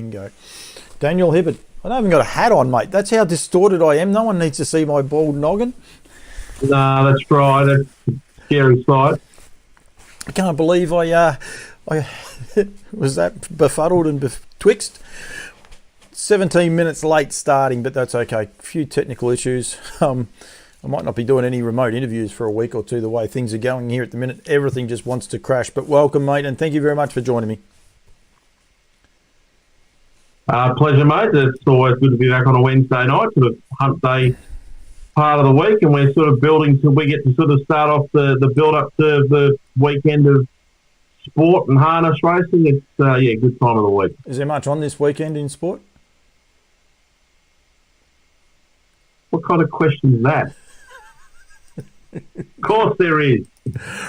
Bingo. Daniel Hibberd. I don't even got a hat on, mate. That's how distorted I am. No one needs to see my bald noggin. No, that's right. That's a scary sight. I can't believe I was that befuddled and betwixt. 17 minutes late starting, but that's okay. A few technical issues. I might not be doing any remote interviews for a week or two the way things are going here at the minute. Everything just wants to crash. But welcome, mate, and thank you very much for joining me. Pleasure, mate. It's always good to be back on a Wednesday night, sort of hump day part of the week, and we're sort of building till we get to sort of start off the build-up to the weekend of sport and harness racing. It's, good time of the week. Is there much on this weekend in sport? What kind of question is that? Of course there is.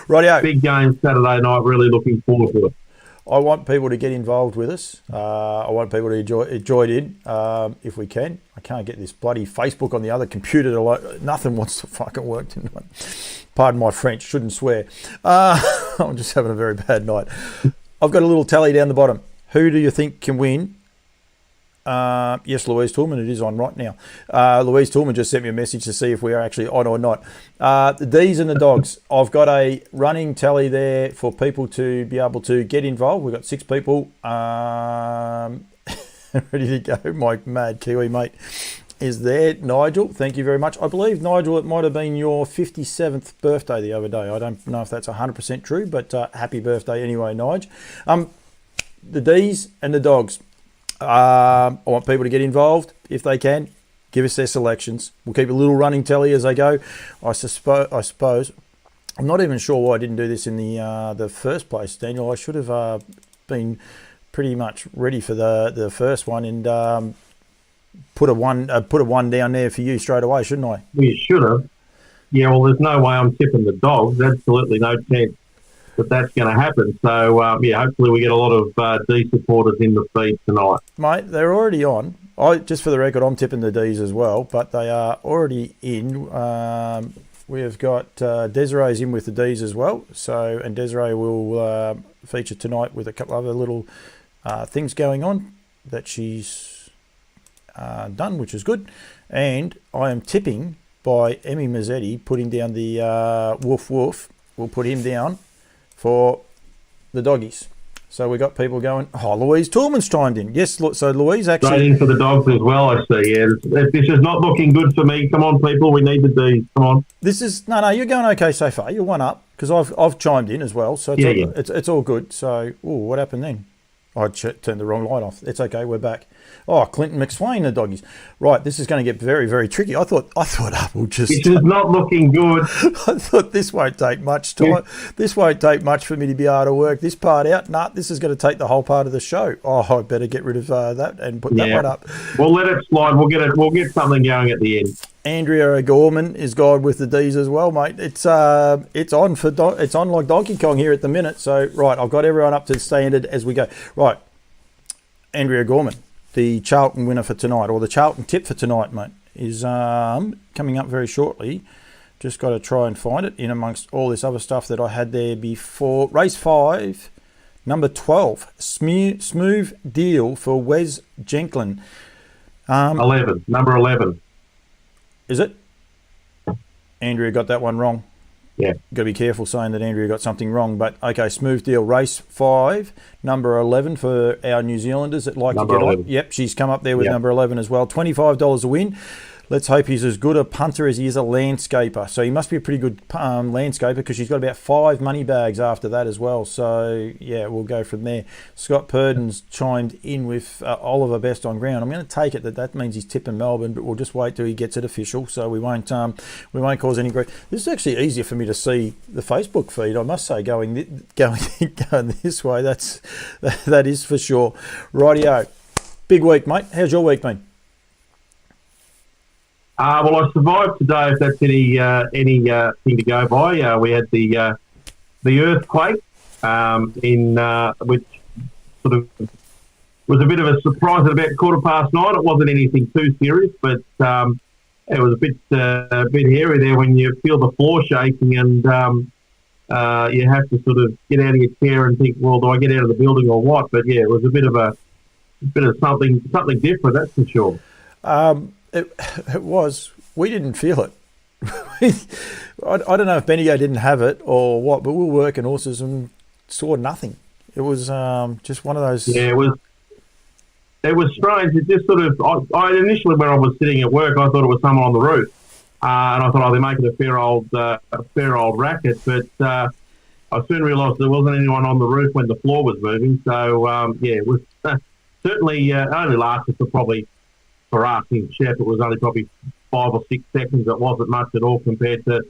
Rightio. Big game Saturday night, really looking forward to it. I want people to get involved with us. I want people to join in if we can. I can't get this bloody Facebook on the other computer. Nothing wants to fucking work tonight. Pardon my French, shouldn't swear. I'm just having a very bad night. I've got a little tally down the bottom. Who do you think can win? Yes, Louise Toolman, it is on right now. Louise Toolman just sent me a message to see if we are actually on or not. The D's and the Dogs. I've got a running tally there for people to be able to get involved. We've got 6 people ready to go. My mad Kiwi mate is there. Nigel, thank you very much. I believe, Nigel, it might have been your 57th birthday the other day. I don't know if that's 100% true, but happy birthday anyway, Nige. The D's and the Dogs. I want people to get involved if they can. Give us their selections. We'll keep a little running tally as they go. I suppose. I'm not even sure why I didn't do this in the first place, Daniel. I should have been pretty much ready for the first one and put a one down there for you straight away, shouldn't I? Well, you should have. Yeah. Well, there's no way I'm tipping the Dogs. Absolutely no chance that's going to happen. So, hopefully we get a lot of D supporters in the feed tonight. Mate, they're already on. Just for the record, I'm tipping the Ds as well, but they are already in. We've got Desiree's in with the Ds as well. So, and Desiree will feature tonight with a couple other little things going on that she's done, which is good. And I am tipping by Emmy Mazzetti, putting down the Woof Woof. We'll put him down for the doggies. So we got people going, Louise Toolman's chimed in. Yes, so Louise actually... Rating for the Dogs as well, I see. Yeah, this is not looking good for me. Come on, people, we need the D's. Come on. This is... No, you're going okay so far. You're one up, because I've chimed in as well. So it's all good. So, what happened then? I turned the wrong light off. It's okay, we're back. Oh, Clinton McSwain, the doggies. Right, this is going to get very, very tricky. I thought we'll just... This is not looking good. I thought this won't take much time. Yeah. This won't take much for me to be able to work this part out. Nah, this is going to take the whole part of the show. Oh, I better get rid of that and put that one up. We'll let it slide. We'll get something going at the end. Andrea O'Gorman is gone with the D's as well, mate. It's on it's on like Donkey Kong here at the minute. So right, I've got everyone up to standard as we go. Right, Andrea O'Gorman, the Charlton winner for tonight, or the Charlton tip for tonight, mate, is coming up very shortly. Just got to try and find it in amongst all this other stuff that I had there before. Race 5, number 12, Smooth Deal for Wes Jenklin. 11, number 11. Is it? Andrea got that one wrong. Yeah. Got to be careful saying that Andrea got something wrong. But, okay, Smooth Deal, race 5, number 11 for our New Zealanders that like number to get 11. On. Yep, she's come up there with number 11 as well. $25 a win. Let's hope he's as good a punter as he is a landscaper. So he must be a pretty good landscaper because she's got about 5 money bags after that as well. So, yeah, we'll go from there. Scott Purden's chimed in with Oliver Best on ground. I'm going to take it that means he's tipping Melbourne, but we'll just wait till he gets it official. So we won't cause any grief. This is actually easier for me to see the Facebook feed, I must say, going this way. That is for sure. Rightio. Big week, mate. How's your week been? Well, I survived today, if that's any thing to go by. We had the earthquake, which sort of was a bit of a surprise at about 9:15. It wasn't anything too serious, but it was a bit hairy there when you feel the floor shaking and you have to sort of get out of your chair and think, well, do I get out of the building or what? But yeah, it was a bit of a bit of something different, that's for sure. It was. We didn't feel it. I don't know if Bendigo didn't have it or what, but we were working horses and saw nothing. It was just one of those. Yeah, it was. It was strange. It just sort of. I initially, when I was sitting at work, I thought it was someone on the roof, and I thought, oh, they're making a fair old racket. But I soon realised there wasn't anyone on the roof when the floor was moving. So yeah, it was certainly only lasted for us in Shep. It was only probably 5 or 6 seconds. It wasn't much at all compared to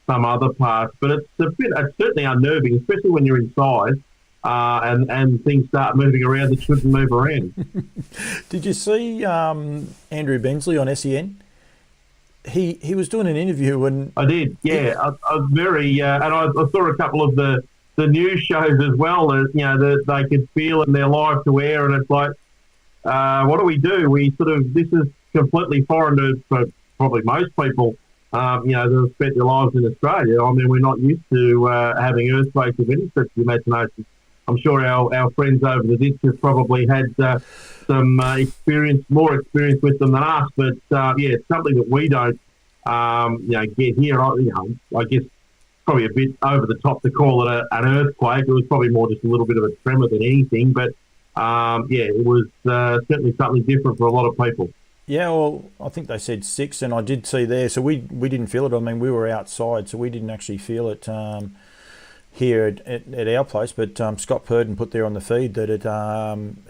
some other parts. But it's certainly unnerving, especially when you're inside. And things start moving around that shouldn't move around. Did you see Andrew Bensley on SEN? He was doing an interview and I did, yeah. I was very and I saw a couple of the news shows as well. As that they could feel it in their live to air, and it's like, what do? We this is completely foreign to probably most people. That have spent their lives in Australia. I mean, we're not used to having earthquakes of any stretch of the imagination. I'm sure our friends over the ditch have probably had some more experience with them than us. But yeah, it's something that we don't, get here. I guess probably a bit over the top to call it an earthquake. It was probably more just a little bit of a tremor than anything. But yeah, it was certainly something different for a lot of people. Yeah, well, I think they said 6, and I did see there. So we didn't feel it. I mean, we were outside, so we didn't actually feel it. Here at our place, but Scott Purden put there on the feed that it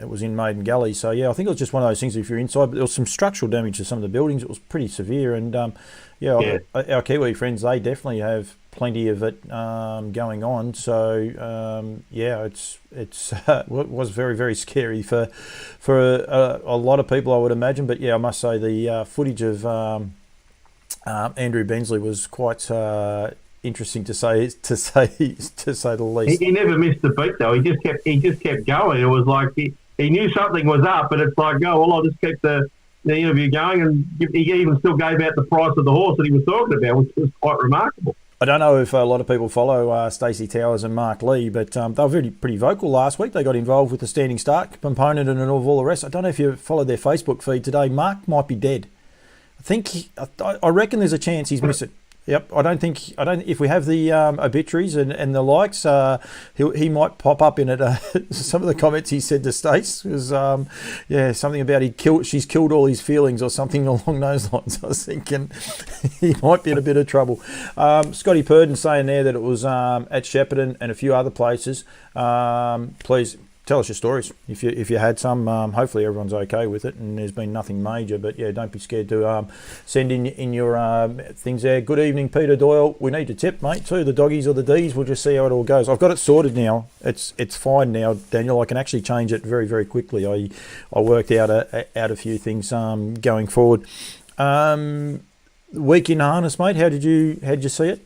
was in Maiden Gully. So yeah, I think it was just one of those things. If you're inside, but there was some structural damage to some of the buildings. It was pretty severe, and our Kiwi friends, they definitely have plenty of it going on. So yeah, it was very, very scary for a lot of people, I would imagine. But yeah, I must say the footage of Andrew Bensley was quite interesting to say the least. He never missed a beat though. He just kept going. It was like he knew something was up, but it's like, oh well, I'll just keep the interview going, and he even still gave out the price of the horse that he was talking about, which was quite remarkable. I don't know if a lot of people follow Stacey Towers and Mark Lee, but they were pretty vocal last week. They got involved with the standing start component and all the rest. I don't know if you followed their Facebook feed today. Mark might be dead. I reckon there's a chance he's missed it. Yep, I don't. If we have the obituaries and the likes, he might pop up in it. Some of the comments he said to Stace was, something about she's killed all his feelings or something along those lines. I was thinking he might be in a bit of trouble. Scotty Purden saying there that it was at Shepparton and a few other places. Please tell us your stories if you had some. Hopefully everyone's okay with it and there's been nothing major, but yeah, don't be scared to send in your things there. Good evening, Peter Doyle. We need to tip, mate, too, the doggies or the D's. We'll just see how it all goes. I've got it sorted now. It's fine now, Daniel. I can actually change it very, very quickly. I worked out a few things going forward. Week in harness, mate. How'd you see it?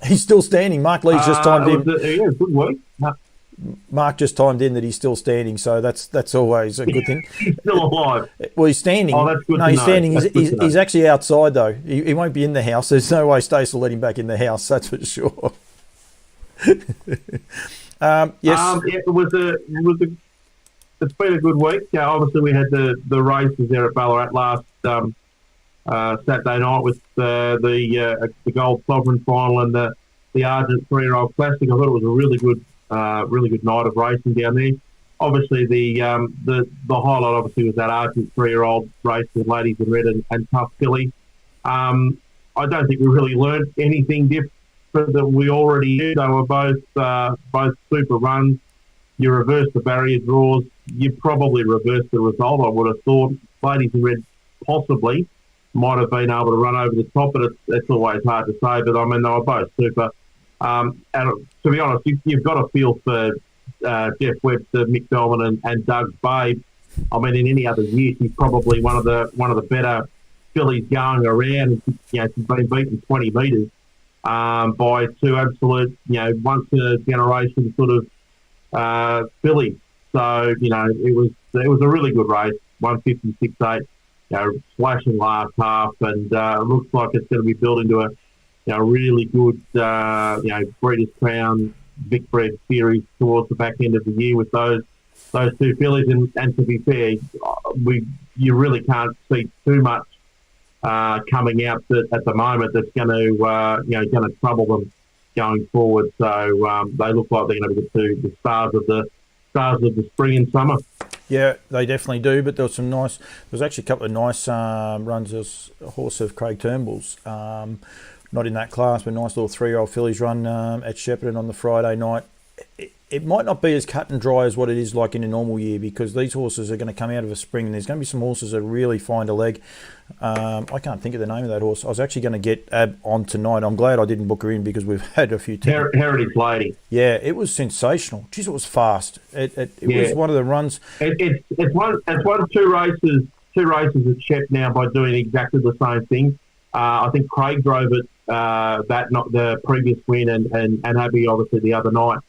He's still standing. Mark Lee's just timed in. Yeah, good week. Mark just timed in that he's still standing, so that's always a good thing. He's still alive. Well, he's standing. Oh, that's good. No, he's standing. He's actually outside though. He won't be in the house. There's no way Stace will let him back in the house. That's for sure. Yes. It's been a good week. Obviously, we had the races there at Ballarat last Saturday night with the Gold Sovereign final and the Argent 3-year-old Classic. I thought it was a really good night of racing down there. Obviously, the highlight obviously was that Argent 3-year-old race with Ladies in Red and Tough Filly. I don't think we really learned anything different than we already knew. They were both super runs. You reverse the barrier draws. You probably reverse the result. I would have thought Ladies in Red possibly might have been able to run over the top, but it's always hard to say. But I mean, they were both super. And to be honest, you've got a feel for Jeff Webster, Mick Dolman, and Doug's Babe. I mean, in any other year, she's probably one of the better fillies going around. She's been beaten 20 metres by two absolute, once in a generation sort of fillies. So it was a really good race. 156.8, slashing last half, and it looks like it's going to be built into a really good, Breeders' Crown Vic Bred series towards the back end of the year with those those two fillies. And to be fair, you really can't see too much coming out at the moment that's going to trouble them going forward. So they look like they're going to be the stars of the spring and summer. Yeah, they definitely do. But there was actually a couple of nice runs. There was a horse of Craig Turnbull's, not in that class, but a nice little 3-year-old fillies run at Shepparton on the Friday night. It might not be as cut and dry as what it is like in a normal year, because these horses are going to come out of a spring, and there's going to be some horses that really find a leg. I can't think of the name of that horse. I was actually going to get Ab on tonight. I'm glad I didn't book her in, because we've had a few Heritage Lady. Yeah, it was sensational. Jeez, it was fast. It was one of the runs. It's won two races at Shep now by doing exactly the same thing. I think Craig drove it not the previous win, and Abby obviously the other night.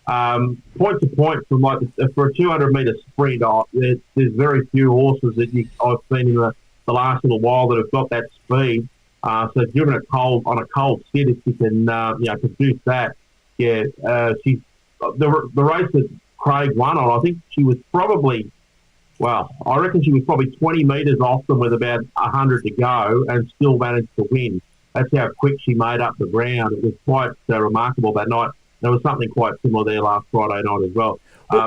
Point to point from for a 200-metre sprint, there's very few horses that I've seen in the last little while that have got that speed. So given on a cold sit, if you can produce that, she's the race that Craig won on. I think she was probably. Well, I reckon she was probably 20 metres off them with about 100 to go and still managed to win. That's how quick she made up the ground. It was quite remarkable that night. There was something quite similar there last Friday night as well.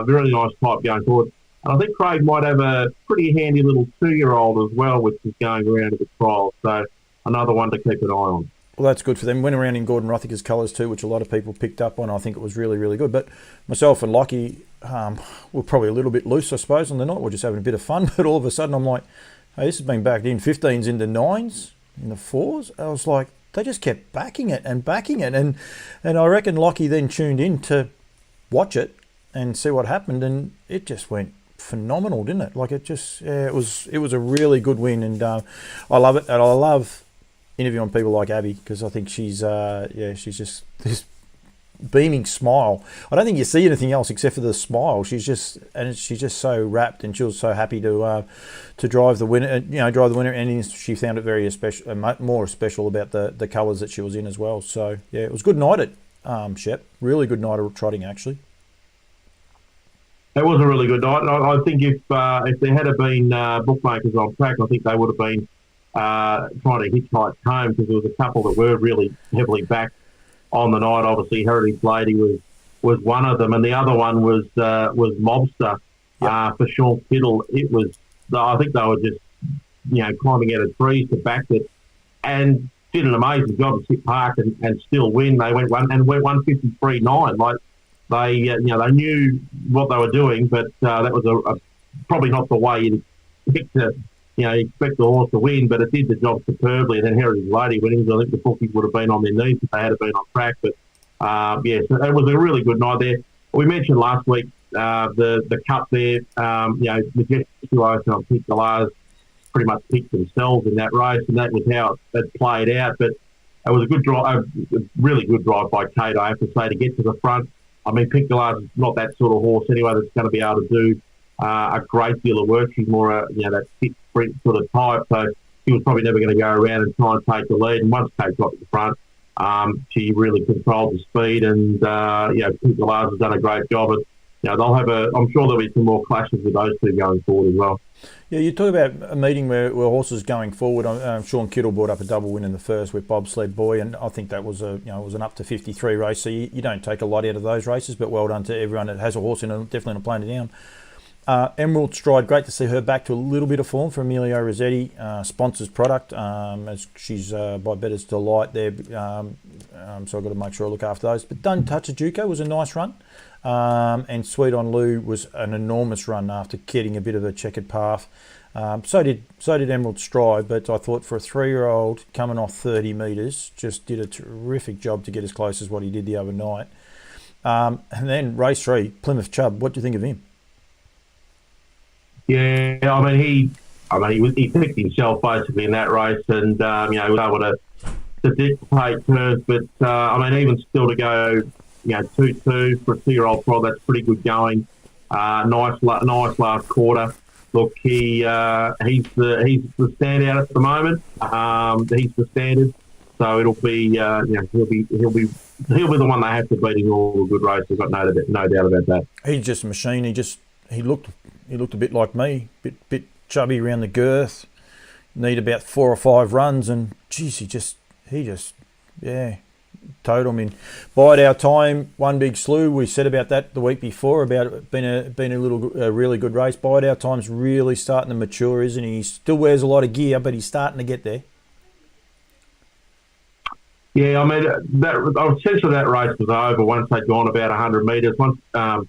Really nice type going forward. And I think Craig might have a pretty handy little 2-year-old as well, which is going around at the trial. So another one to keep an eye on. Well, that's good for them. Went around in Gordon Rothica's colours too, which a lot of people picked up on. I think it was really, really good. But myself and Lockie were probably a little bit loose, I suppose, on the night. We're just having a bit of fun. But all of a sudden I'm like, hey, this has been backed in. 15s into 9s, in the 4s. I was like, they just kept backing it. And I reckon Lockie then tuned in to watch it and see what happened. And it just went phenomenal, didn't it? Like it was a really good win. And I love it. And I love interviewing people like Abby, because I think she's just this beaming smile. I don't think you see anything else except for the smile. She's just so rapt, and she was so happy to drive the winner. And she found it very special, more special about the colours that she was in as well. So yeah, it was a good night at Shep. Really good night of trotting, actually. It was a really good night. And I think if there had been bookmakers on track, I think they would have been trying to hitchhike home, because there was a couple that were really heavily backed on the night. Obviously, Heritage Lady was one of them, and the other one was Mobster for Sean Kittle. I think they were just climbing out of trees to back it, and did an amazing job at Sit Park and still win. They went 153.9. Like they knew what they were doing, but that was probably not the way you'd expect to. Expect the horse to win, but it did the job superbly. And then Heritage Lady winning, I think the bookies would have been on their knees if they had been on track. But so it was a really good night there. We mentioned last week the cut there. Majestic Ocean and Pink Galahs pretty much picked themselves in that race, and that was how it played out. But it was a good drive, a really good drive by Kate, I have to say, to get to the front. I mean, Pink Galahs is not that sort of horse anyway that's going to be able to do a great deal of work. She's more that fit sprint sort of type, so she was probably never going to go around and try and take the lead. And once Kate got to the front, she really controlled the speed, and Pink Galahs has done a great job. And they'll have I'm sure there'll be some more clashes with those two going forward as well. Yeah, you talk about a meeting where horses going forward. Sean Kittle brought up a double win in the first with Bobsled Boy, and I think that was it was an up to 53 race. So you don't take a lot out of those races, but well done to everyone that has a horse in it, definitely not playing it down. Emerald Stride, great to see her back to a little bit of form for Emilio Rossetti, sponsors product, as she's by Better's Delight there, so I've got to make sure I look after those. But Dun Tachajuco was a nice run, and Sweet on Lou was an enormous run after getting a bit of a checkered path. So did Emerald Stride, but I thought for a 3-year-old coming off 30 metres, just did a terrific job to get as close as what he did the other night. And then race 3, Plymouth Chubb, what do you think of him? Yeah, he picked himself basically in that race, and was able to dictate turns. But even still to go, 2-2 for a 2-year-old trial, that's pretty good going. Nice last quarter. Look, he's the standout at the moment. He's the standard, so it'll be he'll be the one they have to beat in all the good races. I've got no doubt about that. He's just a machine. he looked a bit like me, bit chubby around the girth. Need about 4 or 5 runs, and geez, he just total him in. Bide Our Time, One Big Slew. We said about that the week before about it being a really good race. Bide Our Time's really starting to mature, isn't he? He still wears a lot of gear, but he's starting to get there. Yeah, I mean, essentially that race was over once they'd gone about 100 metres. Once Bide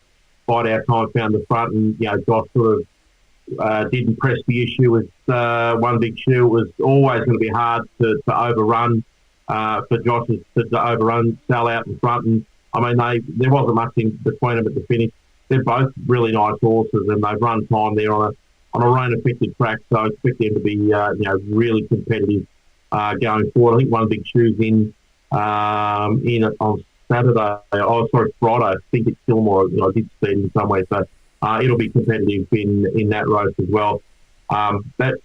Our Time found the front, and Josh sort of didn't press the issue with One Big Shoe. It was always going to be hard to overrun for Josh to overrun, sell out in front. And I mean, there wasn't much in between them at the finish. They're both really nice horses, and they've run time there on a rain-affected track. So I expect them to be really competitive going forward. I think One Big Shoe's in on Saturday. Oh, sorry, Friday. I think it's Gilmore. I did see it in somewhere. So it'll be competitive in that race as well. There's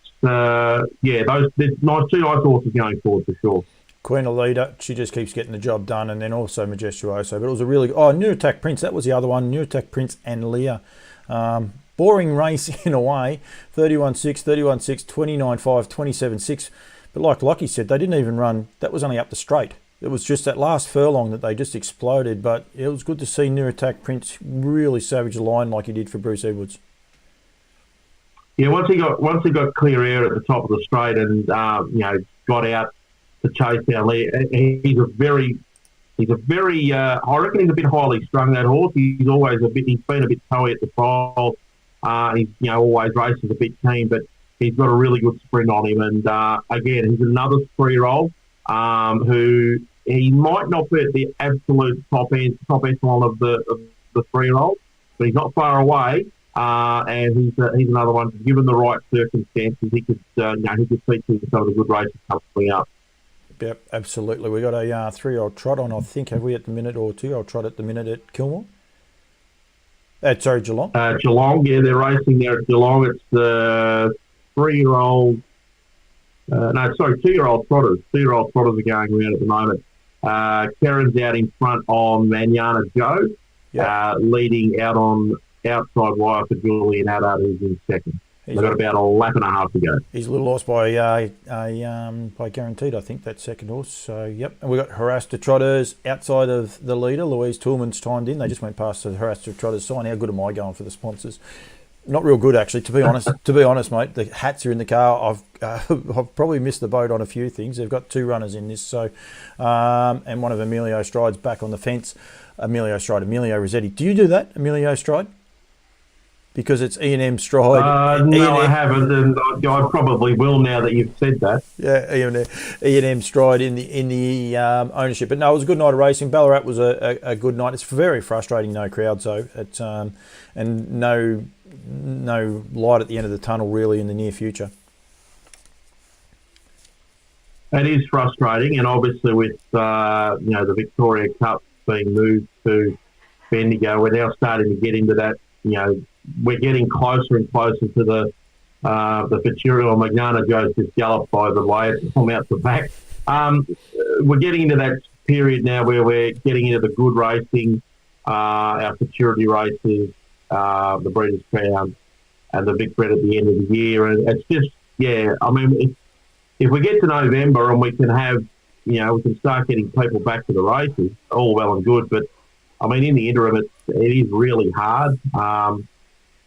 two nice horses going forward for sure. Queen Alida, she just keeps getting the job done, and then also Majestuoso. But it was a really New Attack Prince, that was the other one. New Attack Prince and Leah. Boring race in a way. 31-6, 31-6, 29-5, 27-6. But like Lockie said, they didn't even run. That was only up the straight. It was just that last furlong that they just exploded. But it was good to see New Attack Prince really savage the line like he did for Bruce Edwards. Yeah, once he got clear air at the top of the straight and got out to chase down Lee, he's a very I reckon he's a bit highly strung, that horse. He's been a bit toey at the trial. He's always races a bit keen, but he's got a really good sprint on him. And again, he's another 3-year-old who he might not be at the absolute top echelon of the 3-year-old, but he's not far away. And he's another one. Given the right circumstances, he could feature in some of the good races coming up. Yep, absolutely. We got a 3-year-old trot on, I think, have we, at the minute, or 2-year-old trot at the minute at Kilmore? Geelong. Geelong, yeah, they're racing there at Geelong. It's the 3-year-old. 2-year-old trotters. 2-year-old trotters are going around at the moment. Karen's out in front on Manana Joe, leading out on outside wire for Julian Haddard, who's in second. They've got about a lap and a half to go. He's a little lost by Guaranteed, I think, that second horse. So, yep. And we've got Harassed Trotters outside of the leader. Louise Toolman's timed in. They just went past the Harassed Trotters sign. How good am I going for the sponsors? Not real good, actually, to be honest. To be honest, mate, the hats are in the car. I've probably missed the boat on a few things. They've got 2 runners in this, so and one of Emilio Stride's back on the fence. Emilio Rossetti. Do you do that, Emilio Stride? Because it's E&M Stride. No, I haven't, and I probably will now that you've said that. Yeah, E&M Stride in the ownership. But no, it was a good night of racing. Ballarat was a good night. It's very frustrating, no crowds though. It's and no light at the end of the tunnel really in the near future. It is frustrating, and obviously with the Victoria Cup being moved to Bendigo, we're now starting to get into that. We're getting closer and closer to the Futurio. Magnana Joe's just galloped by the way from out the back. We're getting into that period now where we're getting into the good racing, our futurity races, the Breeders' Crown, and the Vic Bread at the end of the year. And it's just, I mean, if we get to November and we can have, we can start getting people back to the races, all well and good. But I mean, in the interim, it is really hard.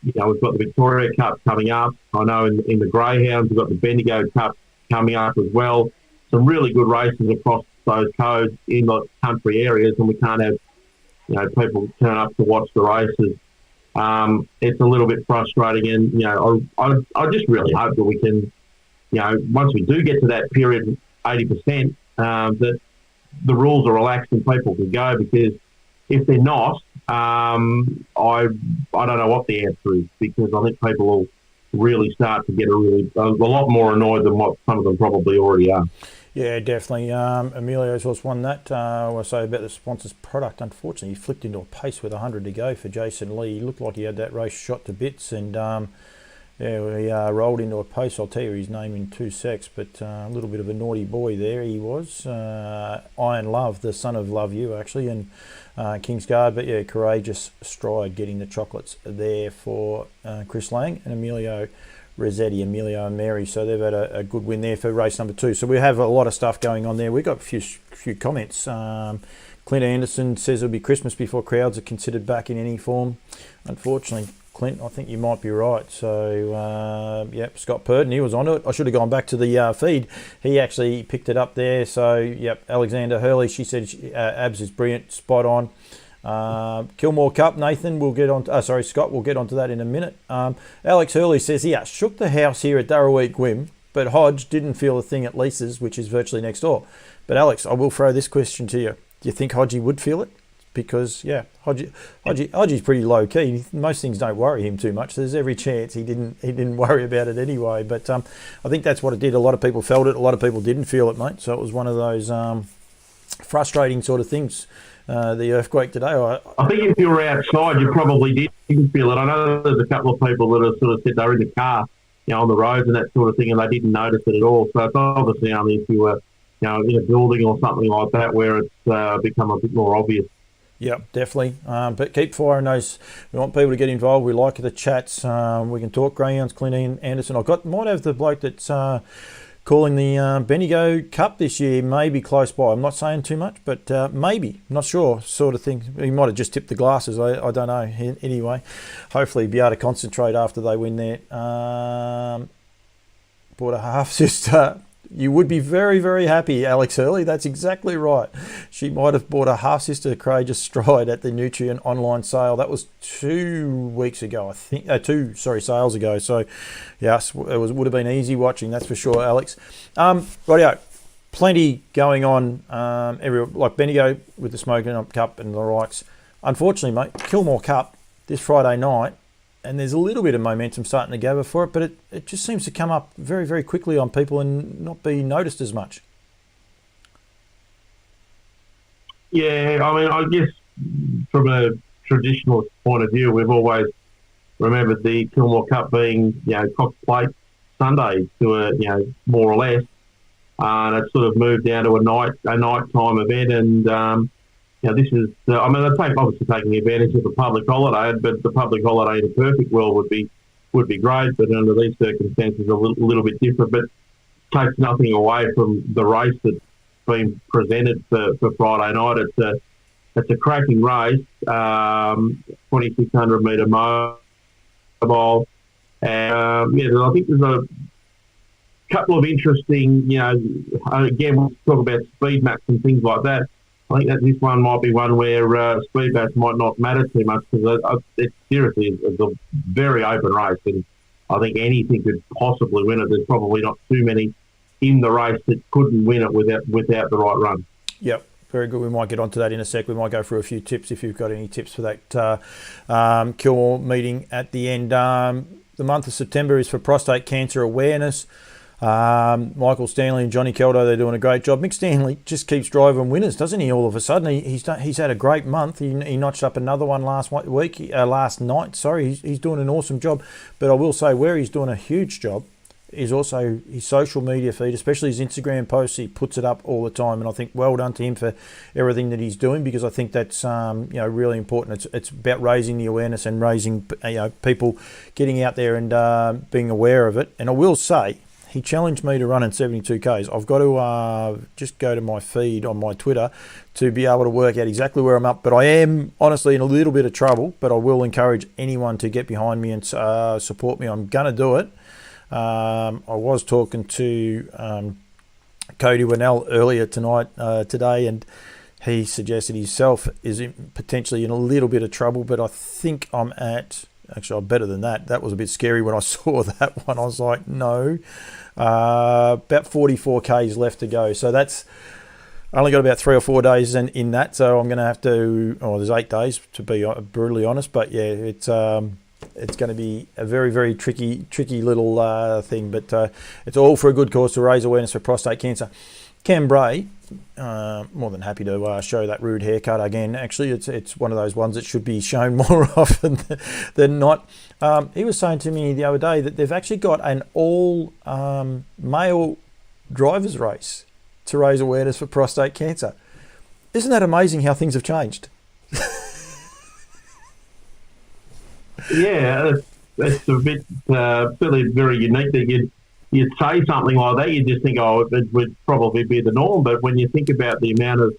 We've got the Victoria Cup coming up. I know in the Greyhounds, we've got the Bendigo Cup coming up as well. Some really good races across those codes in the country areas, and we can't have, people turn up to watch the races. It's a little bit frustrating, and, I just really hope that we can, once we do get to that period, 80%, that the rules are relaxed and people can go, because if they're not, I don't know what the answer is, because I think people will really start to get a lot more annoyed than what some of them probably already are. Yeah, definitely. Emilio's horse won that. I say about the sponsor's product. Unfortunately, he flicked into a pace with 100 to go for Jason Lee. He looked like he had that race shot to bits, and Yeah, we rolled into a post. I'll tell you his name in 2 secs, but a little bit of a naughty boy there he was. Iron Love, the son of Love You, actually, and Kingsguard. But yeah, Courageous Stride getting the chocolates there for Chris Lang and Emilio and Mary. So they've had a good win there for race number 2. So we have a lot of stuff going on there. We've got a few comments. Clint Anderson says it'll be Christmas before crowds are considered back in any form. Unfortunately, Clint, I think you might be right. So, yep, Scott Purden, he was onto it. I should have gone back to the feed. He actually picked it up there. So, yep, Alexander Hurley, she said Abs is brilliant, spot on. Kilmore Cup, Nathan, Scott, we'll get onto that in a minute. Alex Hurley says, yeah, shook the house here at Darrawee Gwym, but Hodge didn't feel a thing at Lisa's, which is virtually next door. But Alex, I will throw this question to you. Do you think Hodgie would feel it? Because, yeah, Hodgie's pretty low-key. Most things don't worry him too much. There's every chance he didn't worry about it anyway. But I think that's what it did. A lot of people felt it. A lot of people didn't feel it, mate. So it was one of those frustrating sort of things, the earthquake today. I think if you were outside, you probably didn't feel it. I know there's a couple of people that have sort of said they were in the car, on the roads and that sort of thing, and they didn't notice it at all. So it's obviously only if you were, in a building or something like that where it's become a bit more obvious. Yep, definitely. But keep firing those. We want people to get involved. We like the chats. We can talk greyhounds, Clint Anderson. Might have the bloke that's calling the Bendigo Cup this year maybe close by. I'm not saying too much, but maybe. Not sure, sort of thing. He might have just tipped the glasses. I don't know. Anyway, hopefully be able to concentrate after they win there. Bought a half-sister. You would be very, very happy, Alex Hurley. That's exactly right. She might have bought a half-sister Courageous Stride at the Nutrient online sale. That was 2 weeks ago, I think. Sales ago. So, yes, would have been easy watching, that's for sure, Alex. Rightio. Plenty going on. Like Bendigo with the Smoking Up Cup and the likes. Unfortunately, mate, Kilmore Cup this Friday night. And there's a little bit of momentum starting to gather for it, but it just seems to come up very, very quickly on people and not be noticed as much. Yeah, I mean, I guess from a traditional point of view, we've always remembered the Kilmore Cup being, Cox Plate Sunday to a, more or less. And it's sort of moved down to a nighttime event, and this is, they're obviously taking advantage of the public holiday, but the public holiday in a perfect world would be great, but under these circumstances, a little bit different. But takes nothing away from the race that's been presented for Friday night. It's a cracking race, 2,600 metre mobile. I think there's a couple of interesting, again, we'll talk about speed maps and things like that. I think that this one might be one where speed bats might not matter too much because it seriously is a very open race, and I think anything could possibly win it. There's probably not too many in the race that couldn't win it without the right run. Yep. Very good. We might get onto that in a sec. We might go through a few tips if you've got any tips for that Kilmore meeting at the end. The month of September is for prostate cancer awareness. Michael Stanley and Johnny Keldo, they're doing a great job. Mick Stanley just keeps driving winners, doesn't he? All of a sudden, he's had a great month. He notched up another one last night. Sorry, he's doing an awesome job. But I will say where he's doing a huge job is also his social media feed, especially his Instagram posts. He puts it up all the time, and I think well done to him for everything that he's doing, because I think that's really important. It's about raising the awareness and raising people getting out there and being aware of it. And I will say, he challenged me to run in 72 Ks. I've got to just go to my feed on my Twitter to be able to work out exactly where I'm up. But I am honestly in a little bit of trouble, but I will encourage anyone to get behind me and support me. I'm going to do it. I was talking to Cody Winnell earlier today, and he suggested himself is potentially in a little bit of trouble, but I think I'm better than that. That was a bit scary when I saw that one. I was like, no. About 44 Ks left to go. So that's only got about 3 or 4 days in that. So I'm going to have to, there's 8 days to be brutally honest. But yeah, it's it's going to be a very, very tricky little thing. But it's all for a good cause to raise awareness for prostate cancer. Cam Bray, more than happy to show that rude haircut again. Actually, it's one of those ones that should be shown more often than not. He was saying to me the other day that they've actually got an all male drivers race to raise awareness for prostate cancer. Isn't that amazing how things have changed? Yeah, it's a bit really very unique that you'd say something like that. You just think, it would probably be the norm. But when you think about the amount of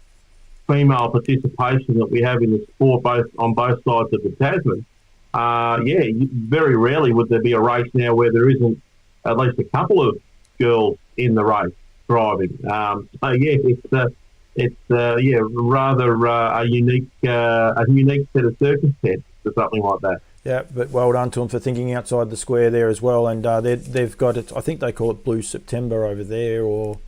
female participation that we have in the sport, on both sides of the Tasman, very rarely would there be a race now where there isn't at least a couple of girls in the race driving. It's rather a unique set of circumstances for something like that. Yeah, but well done to them for thinking outside the square there as well. And they've got it, I think they call it Blue September over there, or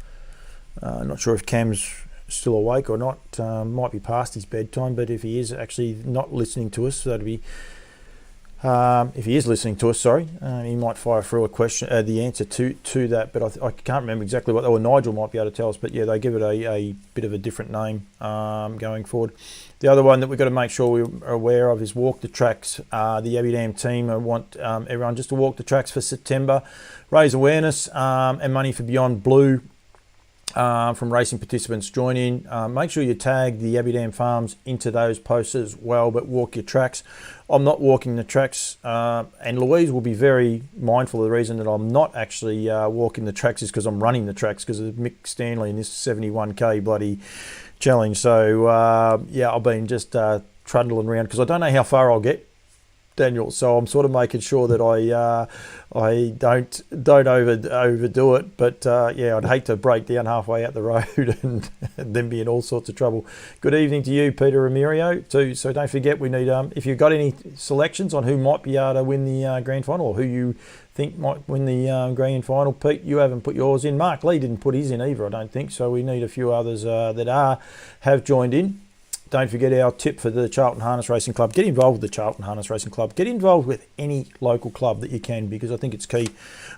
not sure if Cam's still awake or not. Might be past his bedtime, but if he is actually not listening to us, that'd be... if he is listening to us, he might fire through a question, the answer to that, but I can't remember exactly what, or Nigel might be able to tell us, but yeah, they give it a bit of a different name going forward. The other one that we've got to make sure we're aware of is Walk the Tracks. The Abbey Dam team want everyone just to walk the tracks for September, raise awareness and money for Beyond Blue. From racing participants join in. Make sure you tag the Abbey Dam Farms into those posts as well, but walk your tracks. I'm not walking the tracks, and Louise will be very mindful of the reason that I'm not actually walking the tracks is because I'm running the tracks because of Mick Stanley in this 71k bloody challenge. So I've been just trundling around because I don't know how far I'll get, Daniel. So I'm sort of making sure that I don't overdo it. But I'd hate to break down halfway out the road and then be in all sorts of trouble. Good evening to you, Peter Ramirio, too. So don't forget, we need if you've got any selections on who might be able to win the grand final, or who you think might win the grand final. Pete, you haven't put yours in. Mark Lee didn't put his in either, I don't think. So we need a few others that have joined in. Don't forget our tip for the Charlton Harness Racing Club. Get involved with the Charlton Harness Racing Club. Get involved with any local club that you can, because I think it's key.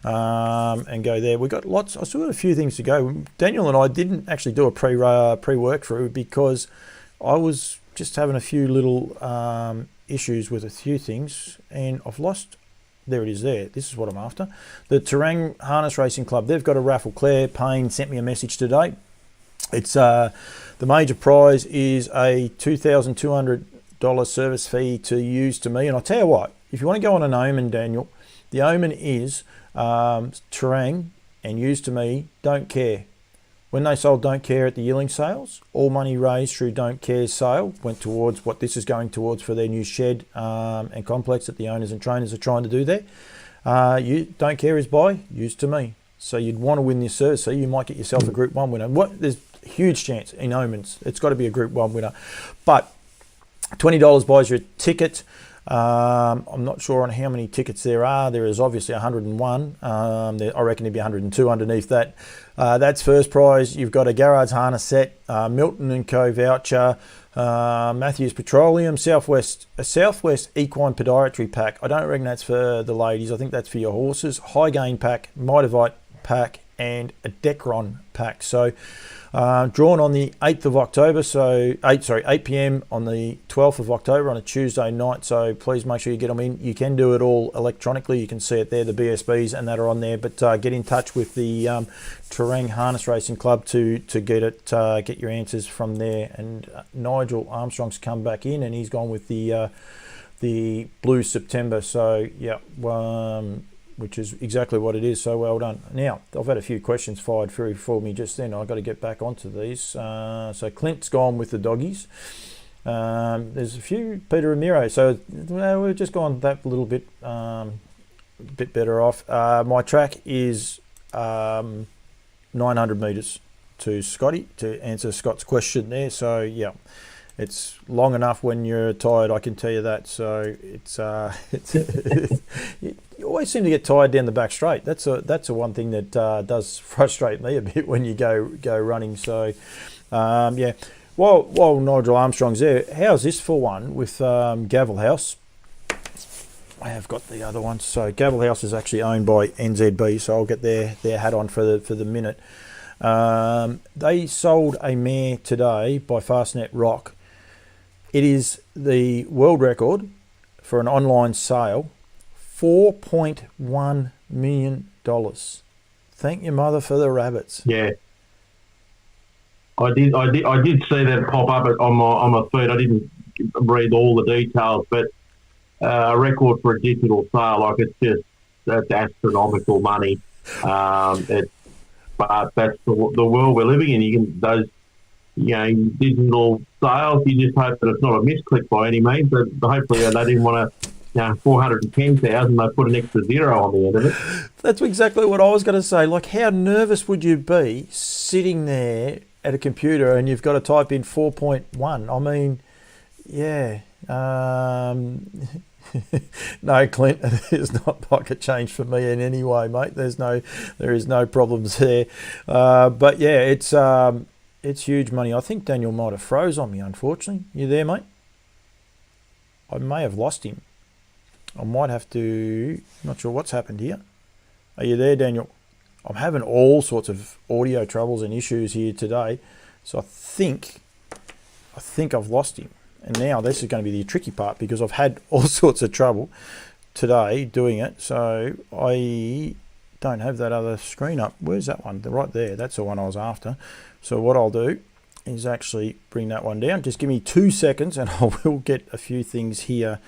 And go there. We've got lots. I still got a few things to go. Daniel and I didn't actually do a pre-work through because I was just having a few little issues with a few things, and I've lost. There it is there. This is what I'm after. The Terang Harness Racing Club. They've got a raffle. Claire Payne sent me a message today. It's the major prize is a $2,200 service fee to use to me. And I'll tell you what, if you want to go on an omen, Daniel, the omen is Terang and Use to Me, Don't Care. When they sold Don't Care at the yearling sales, all money raised through Don't Care's sale went towards what this is going towards for their new shed and complex that the owners and trainers are trying to do there. Don't Care is by Use to Me. So you'd want to win this service, so you might get yourself a Group 1 winner. There's a huge chance in omens. It's got to be a Group 1 winner. But $20 buys you a ticket. I'm not sure on how many tickets there are. There is obviously 101. I reckon there'd be 102 underneath that. That's first prize. You've got a Garrard's harness set, Milton & Co. voucher, Matthews Petroleum, a Southwest Equine Podiatry pack. I don't reckon that's for the ladies. I think that's for your horses. High Gain pack, Mitavite pack, and a Decron pack. So drawn on the 8th of October, 8 p.m. on the 12th of October on a Tuesday night. So please make sure you get them in. You can do it all electronically. You can see it there, the BSBs and that are on there. But get in touch with the Terang Harness Racing Club to get your answers from there. And Nigel Armstrong's come back in, and he's gone with the Blue September. So yeah, which is exactly what it is. So well done. Now, I've had a few questions fired through for me just then. I've got to get back onto these. So Clint's gone with the doggies. There's a few, Peter Ramiro. So we've just gone that little bit better off. My track is 900 metres to Scotty, to answer Scott's question there. So yeah, it's long enough when you're tired, I can tell you that. So it's you always seem to get tired down the back straight. That's a one thing that does frustrate me a bit when you go running. So yeah. While Nigel Armstrong's there, how's this for one with Gavel House? I have got the other ones. So Gavel House is actually owned by NZB, so I'll get their hat on for the minute. They sold a mare today by Fastnet Rock. It is the world record for an online sale, $4.1 million. Thank your mother for the rabbits. Yeah. I did see that pop up on my feed. I didn't read all the details, but a record for a digital sale, that's astronomical money. But that's the world we're living in. Digital sales. You just hope that it's not a misclick by any means. But hopefully they didn't want to. 410,000. They put an extra zero on the end of it. That's exactly what I was going to say. Like, how nervous would you be sitting there at a computer and you've got to type in 4.1? I mean, yeah. No, Clint, it is not pocket change for me in any way, mate. There is no problems there. But yeah, it's huge money. I think Daniel might have froze on me, unfortunately. You there, mate? I may have lost him. I might have to. Not sure what's happened here. Are you there, Daniel? I'm having all sorts of audio troubles and issues here today, so I think I've lost him. And now this is going to be the tricky part because I've had all sorts of trouble today doing it. So I don't have that other screen up. Where's that one? Right there. That's the one I was after. So what I'll do is actually bring that one down. Just give me 2 seconds and I will get a few things here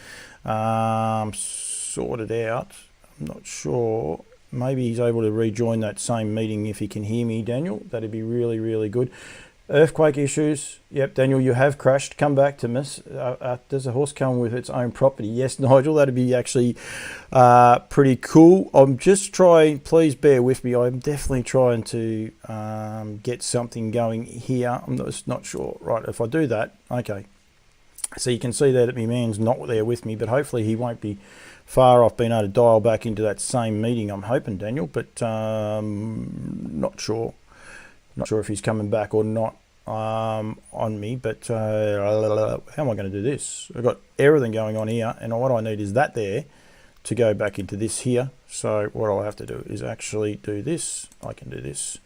sorted out. I'm not sure. Maybe he's able to rejoin that same meeting if he can hear me, Daniel. That'd be really, really good. Earthquake issues. Yep, Daniel, you have crashed. Come back to us. Does a horse come with its own property? Yes, Nigel, that'd be actually pretty cool. I'm just trying, please bear with me. I'm definitely trying to get something going here. I'm just not sure. Right, if I do that, okay. So you can see there that my man's not there with me, but hopefully he won't be far off being able to dial back into that same meeting, I'm hoping, Daniel, but not sure. Not sure if he's coming back or not on me, but how am I going to do this? I've got everything going on here, and what I need is that there to go back into this here. So what I'll have to do is actually do this. I can do this.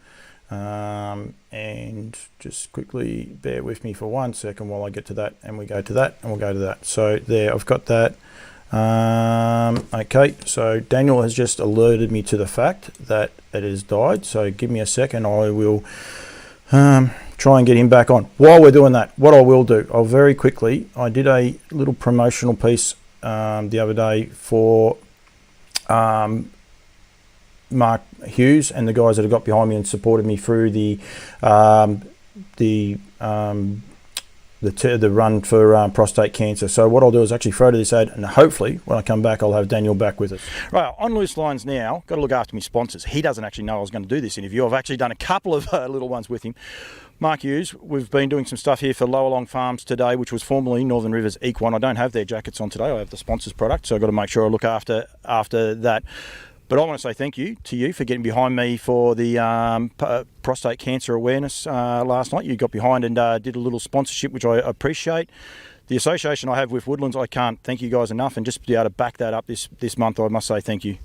And just quickly bear with me for 1 second while I get to that, and we go to that, and we'll go to that. So there, I've got that. Okay, so Daniel has just alerted me to the fact that it has died, so give me a second. I will try and get him back on. While we're doing that, what I will do, I'll very quickly, I did a little promotional piece the other day for Mark Hughes and the guys that have got behind me and supported me through the run for prostate cancer. So what I'll do is actually throw to this ad, and hopefully when I come back I'll have Daniel back with us. Right, on Loose Lines now, got to look after my sponsors. He doesn't actually know I was going to do this interview. I've actually done a couple of little ones with him. Mark Hughes, we've been doing some stuff here for Lower Long Farms today, which was formerly Northern Rivers Equine. I don't have their jackets on today. I have the sponsors product, so I've got to make sure I look after that. But I want to say thank you to you for getting behind me for the prostate cancer awareness last night. You got behind and did a little sponsorship, which I appreciate. The association I have with Woodlands, I can't thank you guys enough, and just to be able to back that up this month, I must say thank you.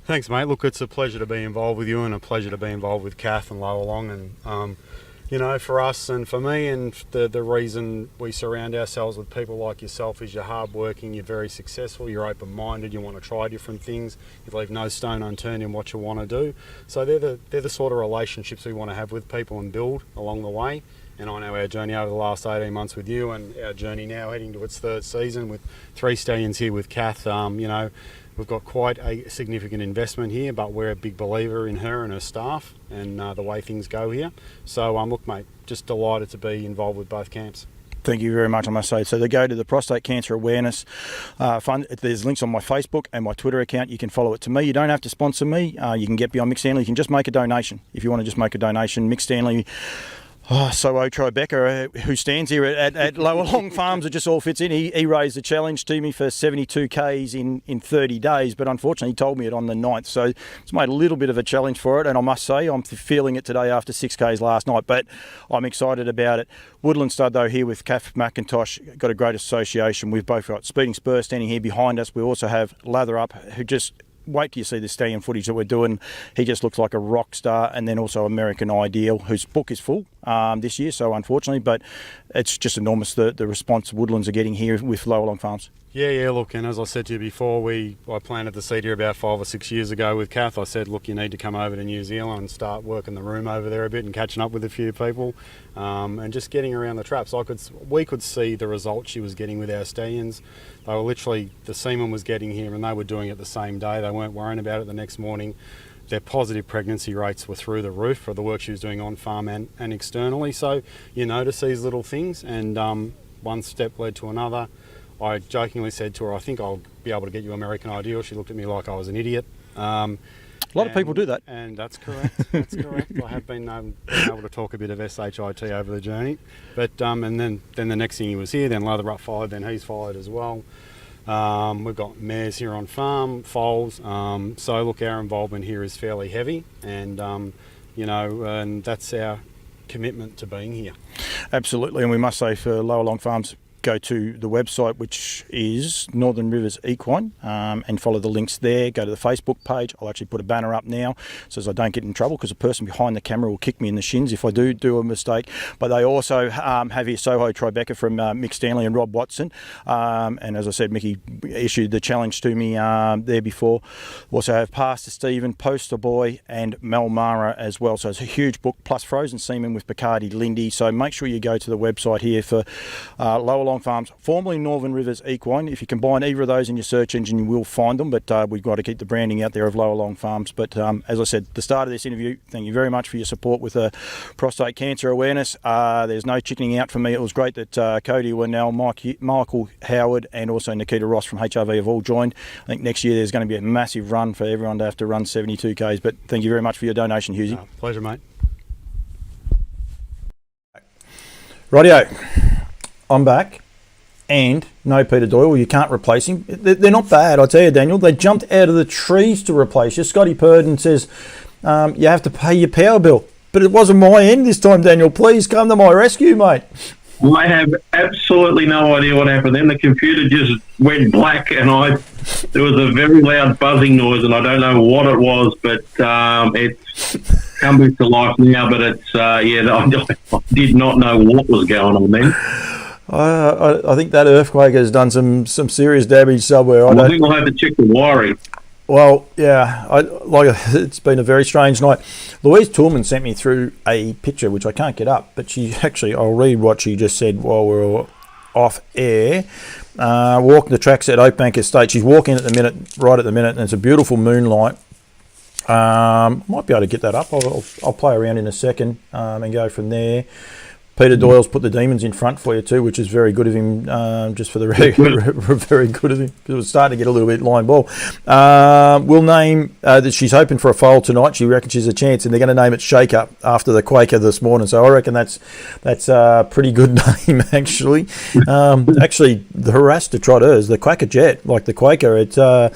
Thanks, mate. Look, it's a pleasure to be involved with you and a pleasure to be involved with Kath and Lower Long. And, for us and for me, and the reason we surround ourselves with people like yourself is you're hardworking, you're very successful, you're open-minded, you want to try different things, you leave no stone unturned in what you want to do. So they're the sort of relationships we want to have with people and build along the way. And I know our journey over the last 18 months with you, and our journey now heading to its third season with 3 stallions here with Kath. We've got quite a significant investment here, but we're a big believer in her and her staff and the way things go here. So look, mate, just delighted to be involved with both camps. Thank you very much, I must say. So they go to the Prostate Cancer Awareness Fund. There's links on my Facebook and my Twitter account. You can follow it to me. You don't have to sponsor me. You can get beyond Mick Stanley. You can just make a donation. If you want to just make a donation, Mick Stanley Soho Tribeca, who stands here at Lower Long Farms, it just all fits in. He raised a challenge to me for 72 Ks in 30 days, but unfortunately he told me it on the 9th, so it's made a little bit of a challenge for it, and I must say I'm feeling it today after 6 Ks last night, but I'm excited about it. Woodland Stud, though, here with Kath McIntosh, got a great association. We've both got Speeding Spur standing here behind us. We also have Lather Up, who just... wait till you see the stallion footage that we're doing. He just looks like a rock star. And then also American Ideal, whose book is full this year, so unfortunately, but it's just enormous the response Woodlands are getting here with Lower Long Farms. Yeah, look, and as I said to you before, I planted the seed here about 5 or 6 years ago with Kath. I said, look, you need to come over to New Zealand and start working the room over there a bit and catching up with a few people, and just getting around the traps. We could see the results she was getting with our stallions. They were literally, the semen was getting here and they were doing it the same day. They weren't worrying about it the next morning. Their positive pregnancy rates were through the roof for the work she was doing on farm and externally. So you notice these little things, and one step led to another. I jokingly said to her, I think I'll be able to get you American Ideal. She looked at me like I was an idiot. A lot of people do that. And that's correct. That's correct. I have been able to talk a bit of SHIT over the journey. But and then the next thing he was here, then Lather Up fired, then he's fired as well. We've got mares here on farm, foals. So look, our involvement here is fairly heavy, and and that's our commitment to being here. Absolutely, and we must say for Lower Long Farms, go to the website, which is Northern Rivers Equine, and follow the links there. Go to the Facebook page. I'll actually put a banner up now so as I don't get in trouble, because the person behind the camera will kick me in the shins if I do a mistake. But they also have here Soho Tribeca from Mick Stanley and Rob Watson. And as I said, Mickey issued the challenge to me there before. We also have Pastor Stephen, Poster Boy, and Mel Mara as well. So it's a huge book, plus Frozen Semen with Bacardi Lindy. So make sure you go to the website here for Lower Long Farms, formerly Northern Rivers Equine. If you combine either of those in your search engine, you will find them, but we've got to keep the branding out there of Lower Long Farms. But as I said at the start of this interview, thank you very much for your support with prostate cancer awareness. There's no chickening out for me. It was great that Cody Winnell, Michael Howard, and also Nikita Ross from HRV have all joined. I think next year there's going to be a massive run for everyone to have to run 72 Ks, but thank you very much for your donation, Hughesy. Pleasure, mate. Rightio, I'm back. And no Peter Doyle, you can't replace him. They're not bad, I tell you, Daniel. They jumped out of the trees to replace you. Scotty Purdon says you have to pay your power bill. But it wasn't my end this time, Daniel. Please come to my rescue, mate. I have absolutely no idea what happened then. The computer just went black, and there was a very loud buzzing noise, and I don't know what it was, but it's come back to life now. But it's, I did not know what was going on then. I think that earthquake has done some serious damage somewhere. I think we'll have to check the wiring. Well, yeah, it's been a very strange night. Louise Toolman sent me through a picture, which I can't get up, but I'll read what she just said while we're off air. Walking the tracks at Oakbank Estate. She's walking right at the minute, and it's a beautiful moonlight. Might be able to get that up. I'll play around in a second and go from there. Peter Doyle's put the demons in front for you too, which is very good of him, just for the very good of him, because it was starting to get a little bit line ball. We'll name that she's hoping for a foal tonight. She reckons she's a chance, and they're going to name it Shake Up after the Quaker this morning. So I reckon that's a pretty good name, actually. Actually, the Harassed Trotters, the Quacker Jet, like the Quaker, it's a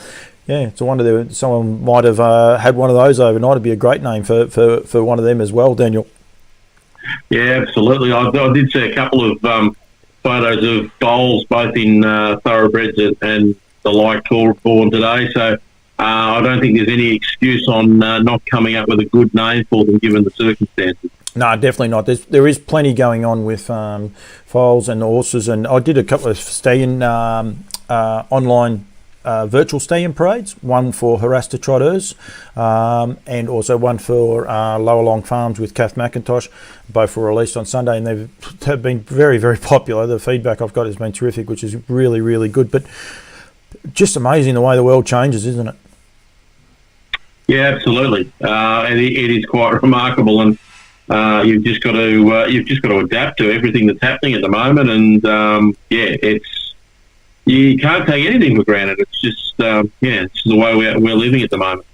wonder that someone might have had one of those overnight. It'd be a great name for one of them as well, Daniel. Yeah, absolutely. I did see a couple of photos of foals, both in thoroughbreds and the like, born today. So I don't think there's any excuse on not coming up with a good name for them, given the circumstances. No, definitely not. There is plenty going on with foals and horses, and I did a couple of stallion online virtual stallion parades, one for Harassed Trotters and also one for Lower Long Farms with Kath McIntosh. Both were released on Sunday, and they've been very, very popular. The feedback I've got has been terrific, which is really, really good. But just amazing the way the world changes, isn't it? Yeah, absolutely. It is quite remarkable, and you've just got to adapt to everything that's happening at the moment. And you can't take anything for granted. It's just it's the way we're living at the moment.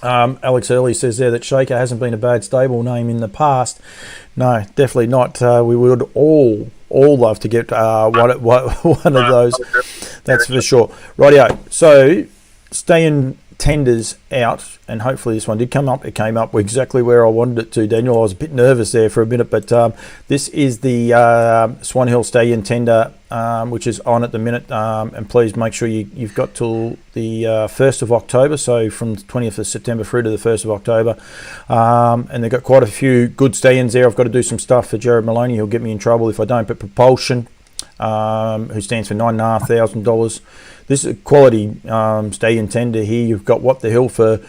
Alex Early says there that Shaker hasn't been a bad stable name in the past. No, definitely not. We would all love to get one of those. That's for sure. Rightio. So staying tenders out, and hopefully this one did come up. It came up exactly where I wanted it to, Daniel. I was a bit nervous there for a minute, but this is the Swan Hill Stallion tender, which is on at the minute. And please make sure you've got till the 1st of October, so from the 20th of September through to the 1st of October. And they've got quite a few good stallions there. I've got to do some stuff for Jared Maloney. He'll get me in trouble if I don't, but Propulsion, who stands for $9,500. This is a quality stallion tender here. You've got What the Hill for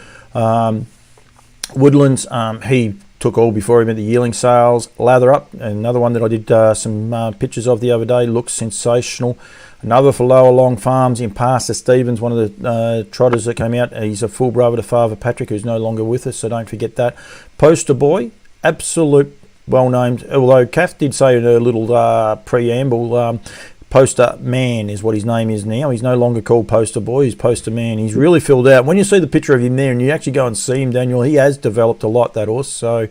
Woodlands. He took all before him at the yearling sales. Lather Up, another one that I did some pictures of the other day, looks sensational. Another for Lower Long Farms, Impasta Stevens, one of the trotters that came out. He's a full brother to Father Patrick, who's no longer with us, so don't forget that. Poster Boy, absolute well-named, although Kath did say in her little preamble, Poster Man is what his name is now. He's no longer called Poster Boy, he's Poster Man. He's really filled out. When you see the picture of him there and you actually go and see him, Daniel, he has developed a lot, that horse. So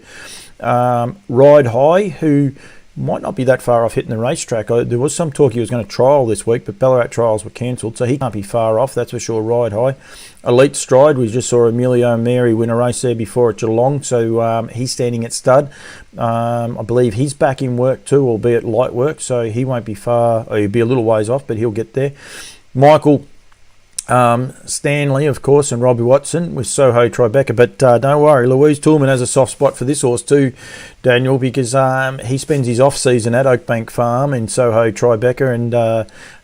Ride High, who might not be that far off hitting the racetrack. There was some talk he was going to trial this week, but Ballarat trials were cancelled, so he can't be far off, that's for sure. Ride High. Elite Stride, we just saw Emilio Mary win a race there before at Geelong, so he's standing at stud. I believe he's back in work too, albeit light work, so he won't be far, or he'll be a little ways off, but he'll get there. Michael Stanley, of course, and Robbie Watson with Soho Tribeca, but don't worry, Louise Toolman has a soft spot for this horse too, Daniel, because he spends his off season at Oakbank Farm in Soho Tribeca, and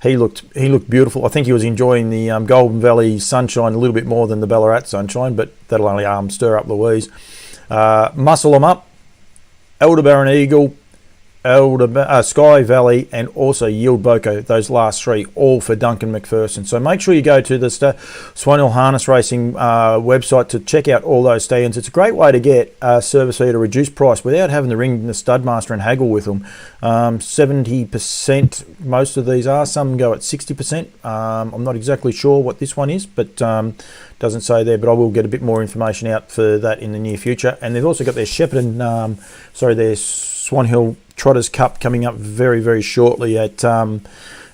he looked beautiful. I think he was enjoying the Golden Valley sunshine a little bit more than the Ballarat sunshine, but that'll only stir up Louise. Muscle 'em Up, Aldebaran Eagle, Sky Valley, and also Yield Boko, those last three, all for Duncan McPherson. So make sure you go to the Swan Hill Harness Racing website to check out all those stallions. It's a great way to get a service fee at a reduced price without having to ring the studmaster and haggle with them. 70% most of these are. Some go at 60%. I'm not exactly sure what this one is, but doesn't say there, but I will get a bit more information out for that in the near future. And they've also got their Shepparton, their Swan Hill Trotters Cup coming up very, very shortly at the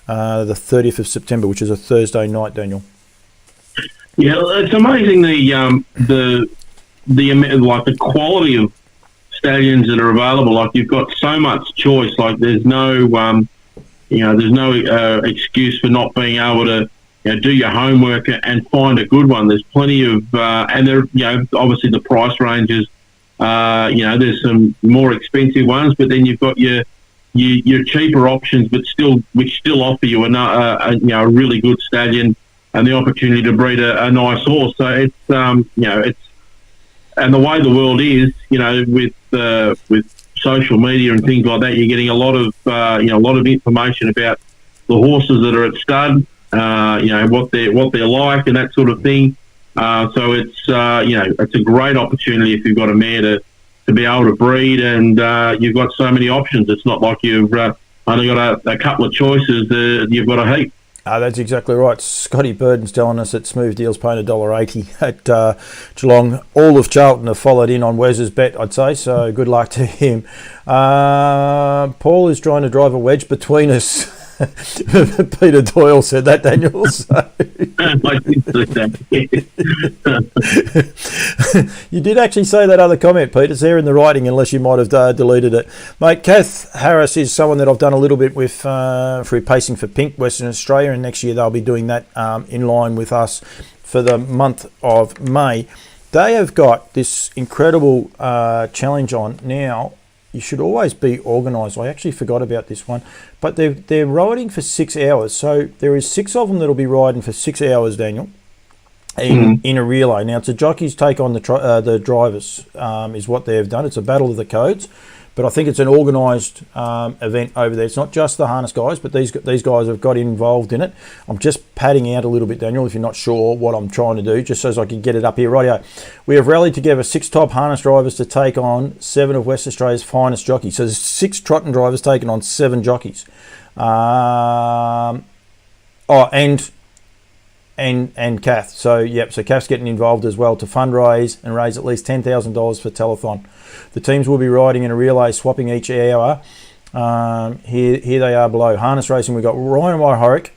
30th of September, which is a Thursday night, Daniel. Yeah, it's amazing the quality of stallions that are available. Like, you've got so much choice. Like, there's no excuse for not being able to do your homework and find a good one. There's plenty of and there, obviously the price ranges. There's some more expensive ones, but then you've got your cheaper options, but which still offer you a really good stallion and the opportunity to breed a nice horse. So it's and the way the world is, with social media and things like that, you're getting a lot of information about the horses that are at stud, what they're like and that sort of thing. So it's a great opportunity if you've got a mare to be able to breed, and you've got so many options. It's not like you've only got a couple of choices. You've got a heap. That's exactly right. Scotty Burden's telling us that Smooth Deal's paying $1.80 at Geelong. All of Charlton have followed in on Wes's bet, I'd say, so good luck to him. Paul is trying to drive a wedge between us. Peter Doyle said that, Daniel. So. You did actually say that other comment, Pete. It's there in the writing, unless you might have deleted it. Mate, Kath Harris is someone that I've done a little bit with for pacing for Pink Western Australia, and next year they'll be doing that in line with us for the month of May. They have got this incredible challenge on now. You should always be organised. I actually forgot about this one. But they're riding for 6 hours. So there is 6 of them that'll be riding for 6 hours, Daniel, in a relay. Now, it's a jockey's take on the drivers is what they've done. It's a battle of the codes. But I think it's an organised event over there. It's not just the harness guys, but these guys have got involved in it. I'm just padding out a little bit, Daniel, if you're not sure what I'm trying to do, just so as I can get it up here. Rightio. We have rallied together 6 top harness drivers to take on 7 of West Australia's finest jockeys. So there's 6 trotting drivers taking on 7 jockeys. And and Kath. So Kath's getting involved as well to fundraise and raise at least $10,000 for telethon. The teams will be riding in a relay, swapping each hour. Here they are below. Harness racing, we've got Ryan Wyhorick,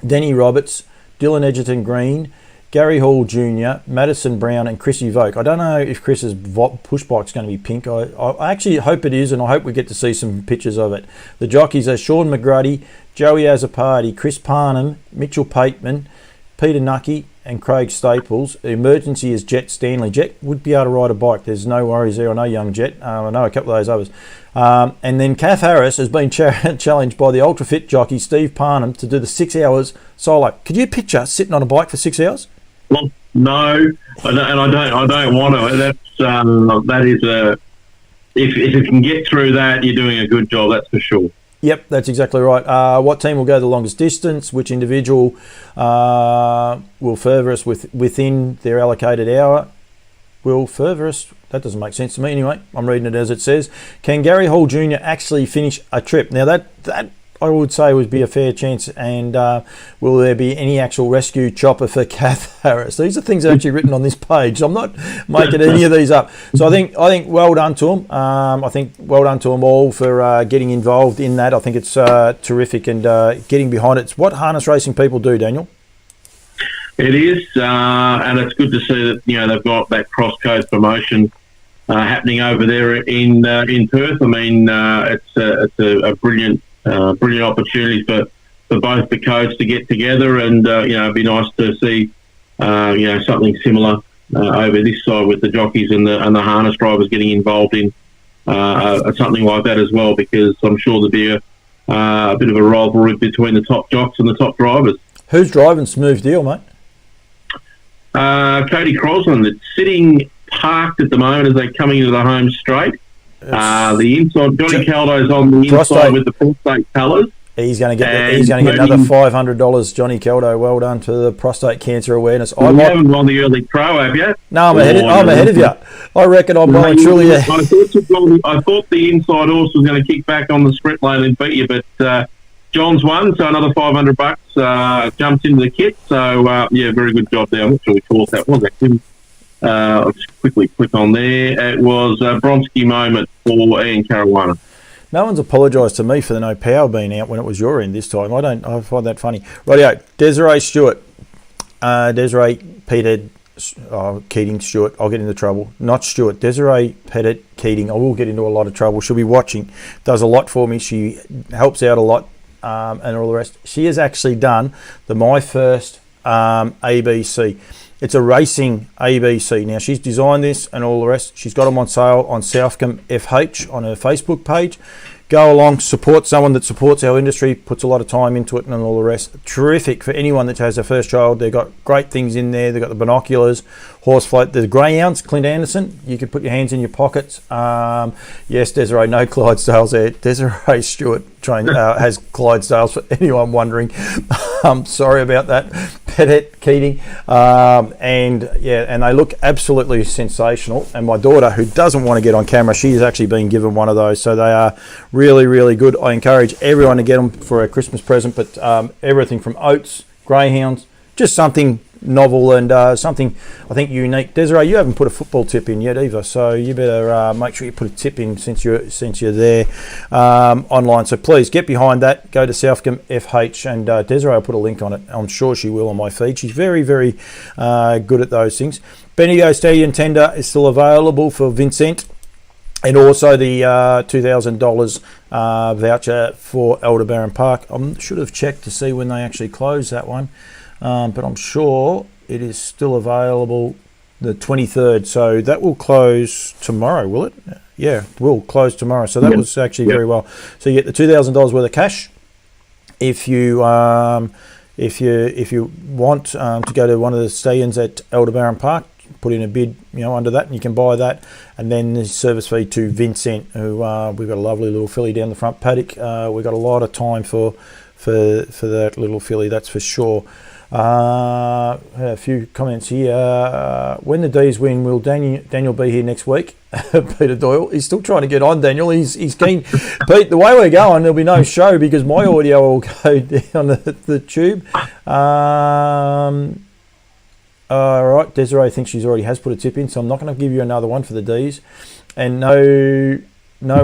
Denny Roberts, Dylan Edgerton Green, Gary Hall Jr., Madison Brown and Chrissy Voke. I don't know if Chris's push bike's going to be pink. I actually hope it is, and I hope we get to see some pictures of it. The jockeys are Sean McGruddy, Joey Azzopardi, Chris Parnham, Mitchell Pateman, Peter Nucky and Craig Staples. The emergency is Jet Stanley. Jet would be able to ride a bike. There's no worries there. I know young Jet. I know a couple of those others. And then Kath Harris has been challenged by the ultra fit jockey Steve Parnham to do the 6 hours solo. Could you picture sitting on a bike for 6 hours? Well, no, I don't want to. That is a. If you can get through that, you're doing a good job. That's for sure. Yep, that's exactly right. What team will go the longest distance? Which individual will furthest within their allocated hour? Will furthest? That doesn't make sense to me anyway. I'm reading it as it says. Can Gary Hall Jr. actually finish a trip? Now that I would say would be a fair chance. And will there be any actual rescue chopper for Kath Harris? These are things that are actually written on this page. I'm not making any of these up. So I think well done to them. I think well done to them all for getting involved in that. I think it's terrific and getting behind it. It's what harness racing people do, Daniel. It is, and it's good to see that they've got that cross-code promotion happening over there in Perth. I mean, it's a brilliant opportunity for both the codes to get together, and it'd be nice to see something similar over this side with the jockeys and the harness drivers getting involved in something like that as well, because I'm sure there'll be a bit of a rivalry between the top jocks and the top drivers. Who's driving Smooth Deal, mate? Cody Crosland. It's sitting parked at the moment as they're coming into the home straight. The inside, Johnny Caldo's on the inside with the prostate colours. He's going to get another $500. Johnny Caldo, well done to the prostate cancer awareness. You haven't won the early pro, have you? No, I'm ahead of you. I reckon I'm well and truly there. I thought the inside horse was going to kick back on the sprint lane and beat you, but John's won, so another $500 jumped into the kit. So very good job there. I'm not sure we caught that. What was that, Tim? I'll just quickly click on there. It was a Bronski moment for Ian Caruana. No one's apologised to me for the no power being out when it was your end this time. I find that funny. Rightio, Desiree Stewart. Desiree Peter Keating Stewart. I'll get into trouble. Not Stewart. Desiree Pettit Keating. I will get into a lot of trouble. She'll be watching. Does a lot for me. She helps out a lot and all the rest. She has actually done the My First ABC. It's a racing ABC. Now, she's designed this and all the rest. She's got them on sale on Southcombe FH on her Facebook page. Go along, support someone that supports our industry, puts a lot of time into it and all the rest. Terrific for anyone that has their first child. They've got great things in there. They've got the binoculars, horse float, the greyhounds, Clint Anderson. You can put your hands in your pockets. Yes, Desiree, no Clydesdales there. Desiree Stewart has Clydesdales for anyone wondering. Sorry about that. Pettit Keating. And they look absolutely sensational. And my daughter, who doesn't want to get on camera, she's actually been given one of those. So they are really, really good. I encourage everyone to get them for a Christmas present, but everything from oats, greyhounds, just something novel and something I think unique. Desiree, you haven't put a football tip in yet either, so you better make sure you put a tip in since you're there online. So please get behind that. Go to Southcombe FH and Desiree will put a link on it. I'm sure she will on my feed. She's very, very good at those things. Bendigo Stallion Tender is still available for Vincent. And also the $2,000 voucher for Aldebaran Park. I should have checked to see when they actually closed that one. But I'm sure it is still available the 23rd. So that will close tomorrow, will it? Yeah, it will close tomorrow. So that was actually very well. So you get the $2,000 worth of cash. If you want to go to one of the stallions at Aldebaran Park, put in a bid, under that, and you can buy that. And then the service fee to Vincent, who we've got a lovely little filly down the front paddock. We've got a lot of time for that little filly, that's for sure. A few comments here. When the D's win, will Daniel be here next week? Peter Doyle. He's still trying to get on, Daniel. He's keen. Pete, the way we're going, there'll be no show because my audio will go down the tube. All right, Desiree thinks she's already has put a tip in, so I'm not going to give you another one for the D's. And no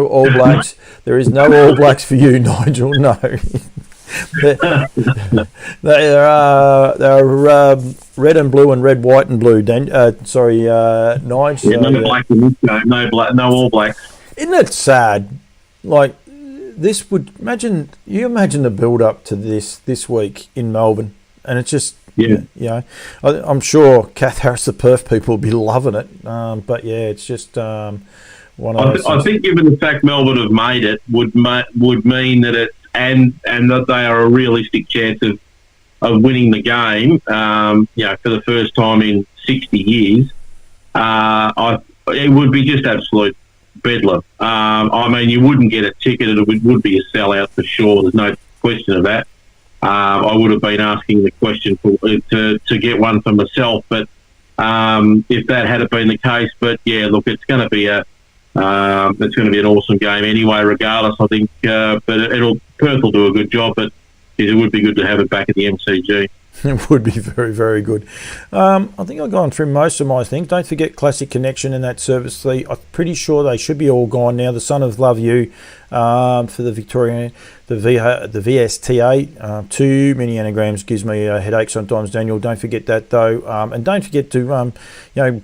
All Blacks. There is no All Blacks for you, Nigel. No. They are red and blue and red, white and blue. Nigel. Yeah, no black in this game. No All Blacks. Isn't it sad? Like this would imagine the build up to this week in Melbourne, and it's just. Yeah, I'm sure Kath Harris, the Perth people, will be loving it. But yeah, it's just one of those. I think, given the fact Melbourne have made it, would mean that it and that they are a realistic chance of winning the game. For the first time in 60 years, it would be just absolute bedlam. I mean, you wouldn't get a ticket; it would be a sellout for sure. There's no question of that. I would have been asking the question to get one for myself, but if that had been the case, but yeah, look, it's going to be an awesome game anyway. Regardless, I think, but Perth will do a good job. But it would be good to have it back at the MCG. It would be very, very good. I think I've gone through most of my things. Don't forget Classic Connection and that service fee. I'm pretty sure they should be all gone now. The Son of Love You for the Victorian, the VSTA. Too many anagrams gives me a headache sometimes, Daniel. Don't forget that though, and don't forget to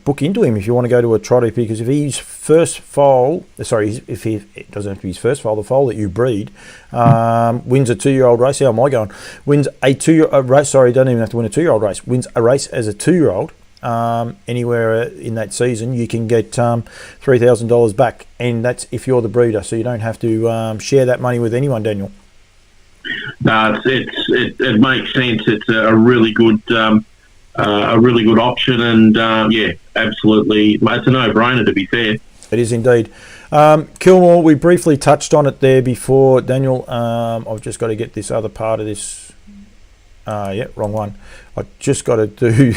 book into him if you want to go to a trotty, because if he's first foal, if he it doesn't have to be his first foal, the foal that you breed wins a 2-year-old race. How am I going? Wins a 2-year race. Sorry, don't even have to win a 2-year-old race. Wins a race as a 2-year-old. Anywhere in that season, you can get $3,000 back, and that's if you're the breeder, so you don't have to share that money with anyone, Daniel. No, it makes sense. It's a really good option, and absolutely, it's a no-brainer. To be fair, it is indeed. Kilmore, we briefly touched on it there before, Daniel. I've just got to get this other part of this. Wrong one. I just got to do.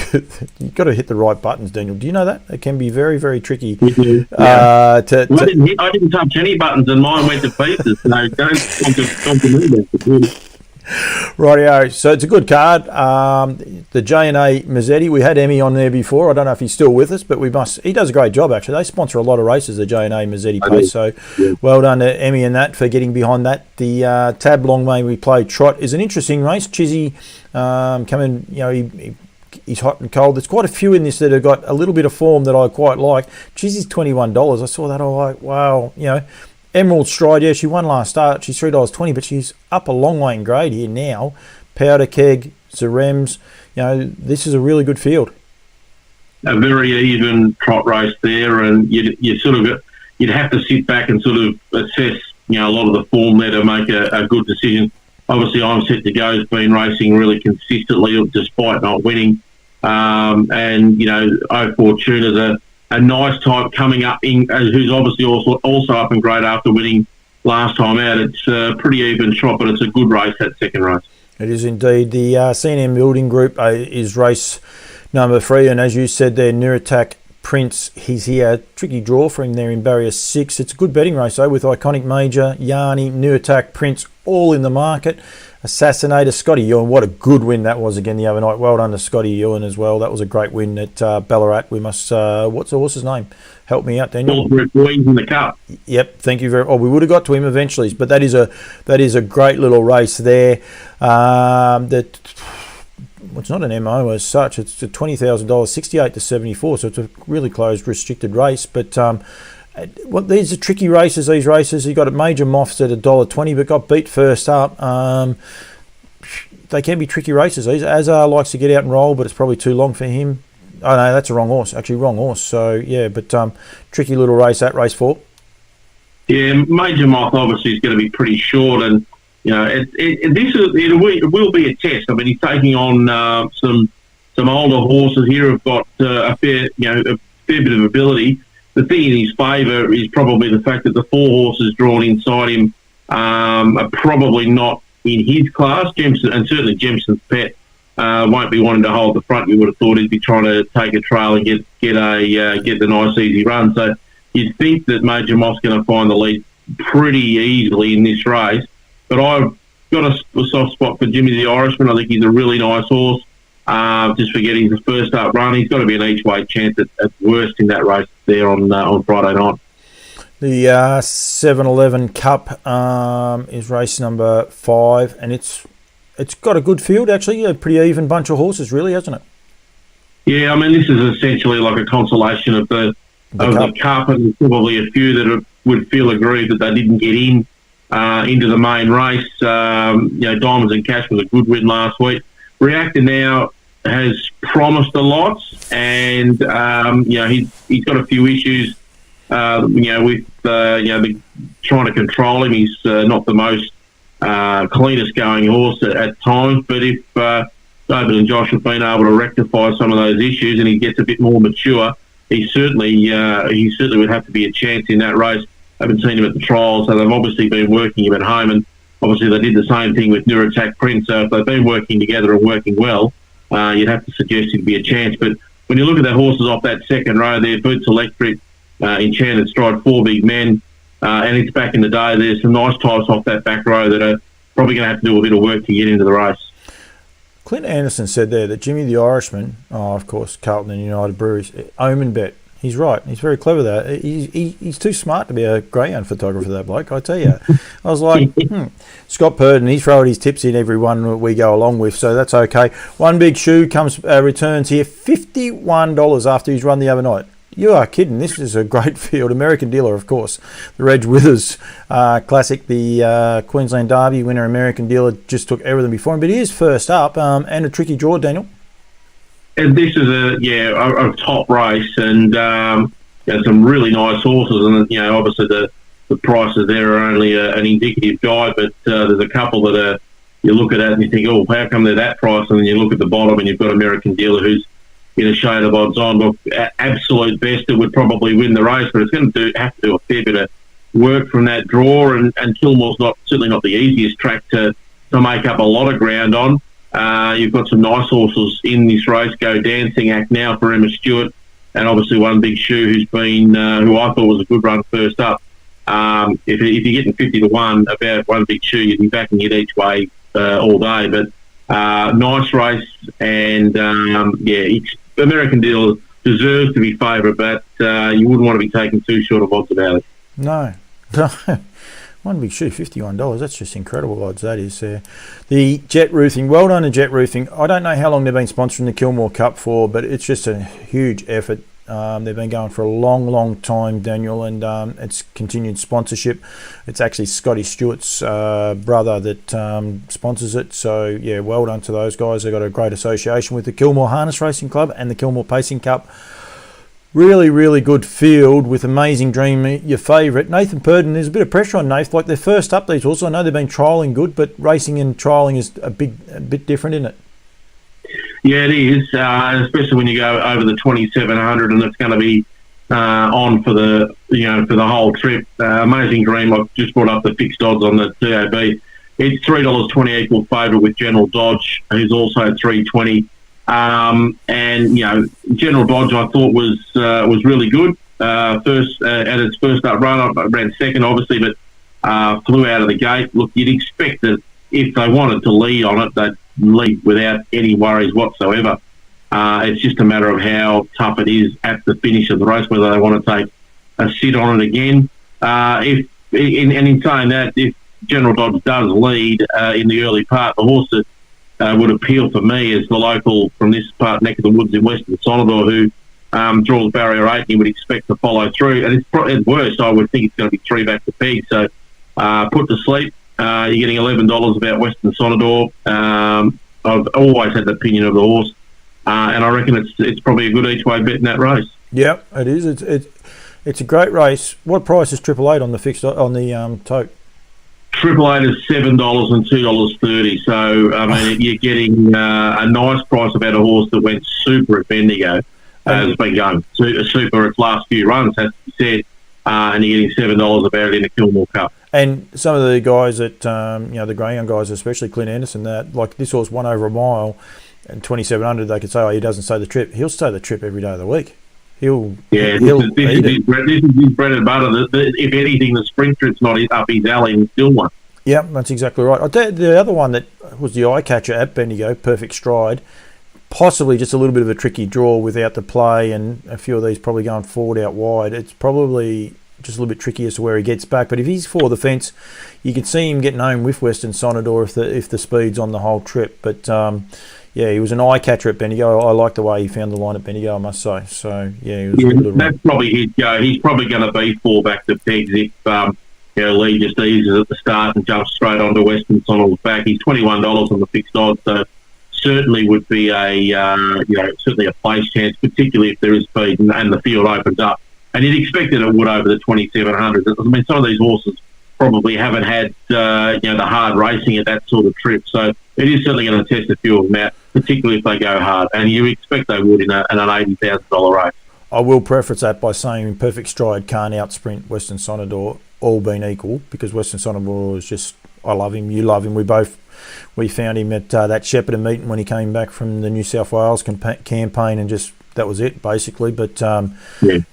You've got to hit the right buttons, Daniel. Do you know that? It can be very, very tricky. I didn't touch any buttons, and mine went to pieces. So don't talk to me that. Rightio. So it's a good card. The J&A Mazzetti. We had Emmy on there before. I don't know if he's still with us, but he does a great job actually. They sponsor a lot of races, the J&A Mazzetti Pace. So well done to Emmy and that for getting behind that. The Tab Long May We Play Trot is an interesting race. Chizzy coming, he's hot and cold. There's quite a few in this that have got a little bit of form that I quite like. Chizzy's $21. I saw that. I'm like, wow, Emerald Stride, she won last start. She's $3.20, but she's up a long way in grade here now. Powder Keg, Zarems, this is a really good field. A very even trot race there, and you'd have to sit back and sort of assess, a lot of the form there to make a good decision. Obviously, I'm Set to Go's been racing really consistently despite not winning, and O Fortuna's a nice type coming up who's obviously also up in grade after winning last time out. It's a pretty even trot, but it's a good race, that second race. It is indeed. The C&M Building Group is race number 3, and as you said there, Nuratak Prince, he's here. Tricky draw for him there in barrier 6. It's a good betting race though, with Iconic Major, Yarny, Nuratak Prince all in the market. Assassinator, Scotty Ewan, what a good win that was again the other night. Well done to Scotty Ewan as well. That was a great win at Ballarat. We must, what's the horse's name? Help me out, Daniel. Boys in the Cup. Yep, thank you very much. We would have got to him eventually, but that is a great little race there. It's not an MO as such. It's a $20,000, 68 to 74, so it's a really closed, restricted race. But these are tricky races, these races. You got a Major Moffs at $1.20, but got beat first up. They can be tricky races. Azar likes to get out and roll, but it's probably too long for him. Oh, no, that's a wrong horse. Actually, wrong horse. So, yeah, but tricky little race, that race 4. Yeah, Major Moth obviously is going to be pretty short, and it will be a test. I mean, he's taking on some older horses here who've got a fair bit of ability. The thing in his favour is probably the fact that the 4 horses drawn inside him are probably not in his class. Jemson, and certainly Jemson's Pet won't be wanting to hold the front. You would have thought he'd be trying to take a trail and get the nice easy run. So you'd think that Major Moss going to find the lead pretty easily in this race. But I've got a soft spot for Jimmy the Irishman. I think he's a really nice horse. Just for getting his first up run, he's got to be an each way chance at worst in that race there on Friday night. The 7-11 Cup is race number 5, and it's got a good field, actually. A pretty even bunch of horses, really, hasn't it? Yeah, I mean, this is essentially like a consolation of the Cup, and there's probably a few that would feel aggrieved that they didn't get into the main race. Diamonds and Cash was a good win last week. Reactor Now has promised a lot, and he's got a few issues. With trying to control him. He's not the most cleanest going horse at times, but if David and Josh have been able to rectify some of those issues and he gets a bit more mature, he certainly would have to be a chance in that race. I haven't seen him at the trials, so they've obviously been working him at home, and obviously they did the same thing with Nuratak Prince. So if they've been working together and working well, you'd have to suggest he'd be a chance. But when you look at the horses off that second row there, Boots Electric, Enchanted Stride, 4 Big Men, and it's back in the day. There's some nice types off that back row that are probably going to have to do a bit of work to get into the race. Clint Anderson said there that Jimmy the Irishman, of course, Carlton and United Breweries, omen bet. He's right. He's very clever there. He's too smart to be a greyhound photographer, that bloke, I tell you. I was like, Scott Purdon, he's throwing his tips in every one we go along with, so that's okay. One Big Shoe returns here, $51 after he's run the other night. You are kidding. This is a great field. American Dealer, of course. The Reg Withers Classic, the Queensland Derby winner, American Dealer, just took everything before him. But he is first up, and a tricky draw, Daniel. And this is a top race, and some really nice horses. And obviously the prices there are only an indicative guide, but there's a couple that you look at it and you think, oh, how come they're that price? And then you look at the bottom and you've got American Dealer, who's in a shade of odds on. Look, absolute best, it would probably win the race, but it's going to have to do a fair bit of work from that draw. And Kilmore's certainly not the easiest track to make up a lot of ground on. You've got some nice horses in this race. Go Dancing Act Now for Emma Stewart, and obviously One Big Shoe, who's been who I thought was a good run first up. If you're getting 50-1 about One Big Shoe, you'd be backing it each way all day. But nice race, and American Deal deserves to be favourite, but you wouldn't want to be taking too short of odds about it. No. One Big Shoe, $51. That's just incredible odds, that is. The Jet Roofing, well done to Jet Roofing. I don't know how long they've been sponsoring the Kilmore Cup for, but it's just a huge effort. They've been going for a long, long time, Daniel, and it's continued sponsorship. It's actually Scotty Stewart's brother that sponsors it. So, yeah, well done to those guys. They've got a great association with the Kilmore Harness Racing Club and the Kilmore Pacing Cup. Really, really good field with Amazing Dream, your favourite. Nathan Purdon, there's a bit of pressure on Nathan. Like, they're first up, these horses. I know they've been trialling good, but racing and trialling is a bit different, isn't it? Yeah, it is, especially when you go over the 2,700 and it's going to be on for the whole trip. Amazing Dream, I've just brought up the fixed odds on the TAB. It's $3.20 equal favourite with General Dodge, who's also $3.20. And General Dodge I thought was really good. First at its first up run, I ran second obviously, but flew out of the gate. Look, you'd expect that if they wanted to lead on it, they'd lead without any worries whatsoever. It's just a matter of how tough it is at the finish of the race, whether they want to take a sit on it again. In saying that, if General Dodge does lead in the early part, the horse that would appeal for me as the local from this part neck of the woods in Western Sonador, who draws barrier 8 and you would expect to follow through. And at worst, I would think it's going to be 3 back to peg. So put to sleep. You're getting $11 about Western Sonador. I've always had the opinion of the horse, and I reckon it's probably a good each way bet in that race. Yeah, it is. It's a great race. What price is 888 on the fixed on the tote? 888 is $7 and $2.30. So I mean, you're getting a nice price about a horse that went super at Bendigo. Has been going super its last few runs, has to be said, and you're getting $7 about it in the Kilmore Cup. And some of the guys that, the greyhound guys, especially Clint Anderson, that like this horse won over a mile, and 2,700, they could say, oh, he doesn't stay the trip. He'll stay the trip every day of the week. He'll this is his bread and butter. If anything, the sprint trip's not up his alley and still one. Yeah, that's exactly right. The other one that was the eye catcher at Bendigo, Perfect Stride, possibly just a little bit of a tricky draw without the play, and a few of these probably going forward out wide. It's probably just a little bit tricky as to where he gets back. But if he's for the fence, you can see him getting home with Western Sonador if the speed's on the whole trip. But yeah, he was an eye catcher at Bendigo. I like the way he found the line at Bendigo, I must say. So yeah, he was a good that's probably his go. He's probably going to be fullback to pegs if Lee just eases at the start and jumps straight onto Western Sonador's back. He's $21 on the fixed odds, so certainly would be certainly a place chance, particularly if there is speed and the field opens up. And you'd expect that it would over the 2,700. I mean, some of these horses probably haven't had the hard racing at that sort of trip, so it is certainly going to test a few of them out, particularly if they go hard. And you expect they would in an $80,000 race. I will preface that by saying Perfect Stride can't out-sprint Western Sonador, all being equal, because Western Sonador is just, I love him, you love him. We found him at that Shepparton meeting when he came back from the New South Wales campaign, and just that was it basically. But but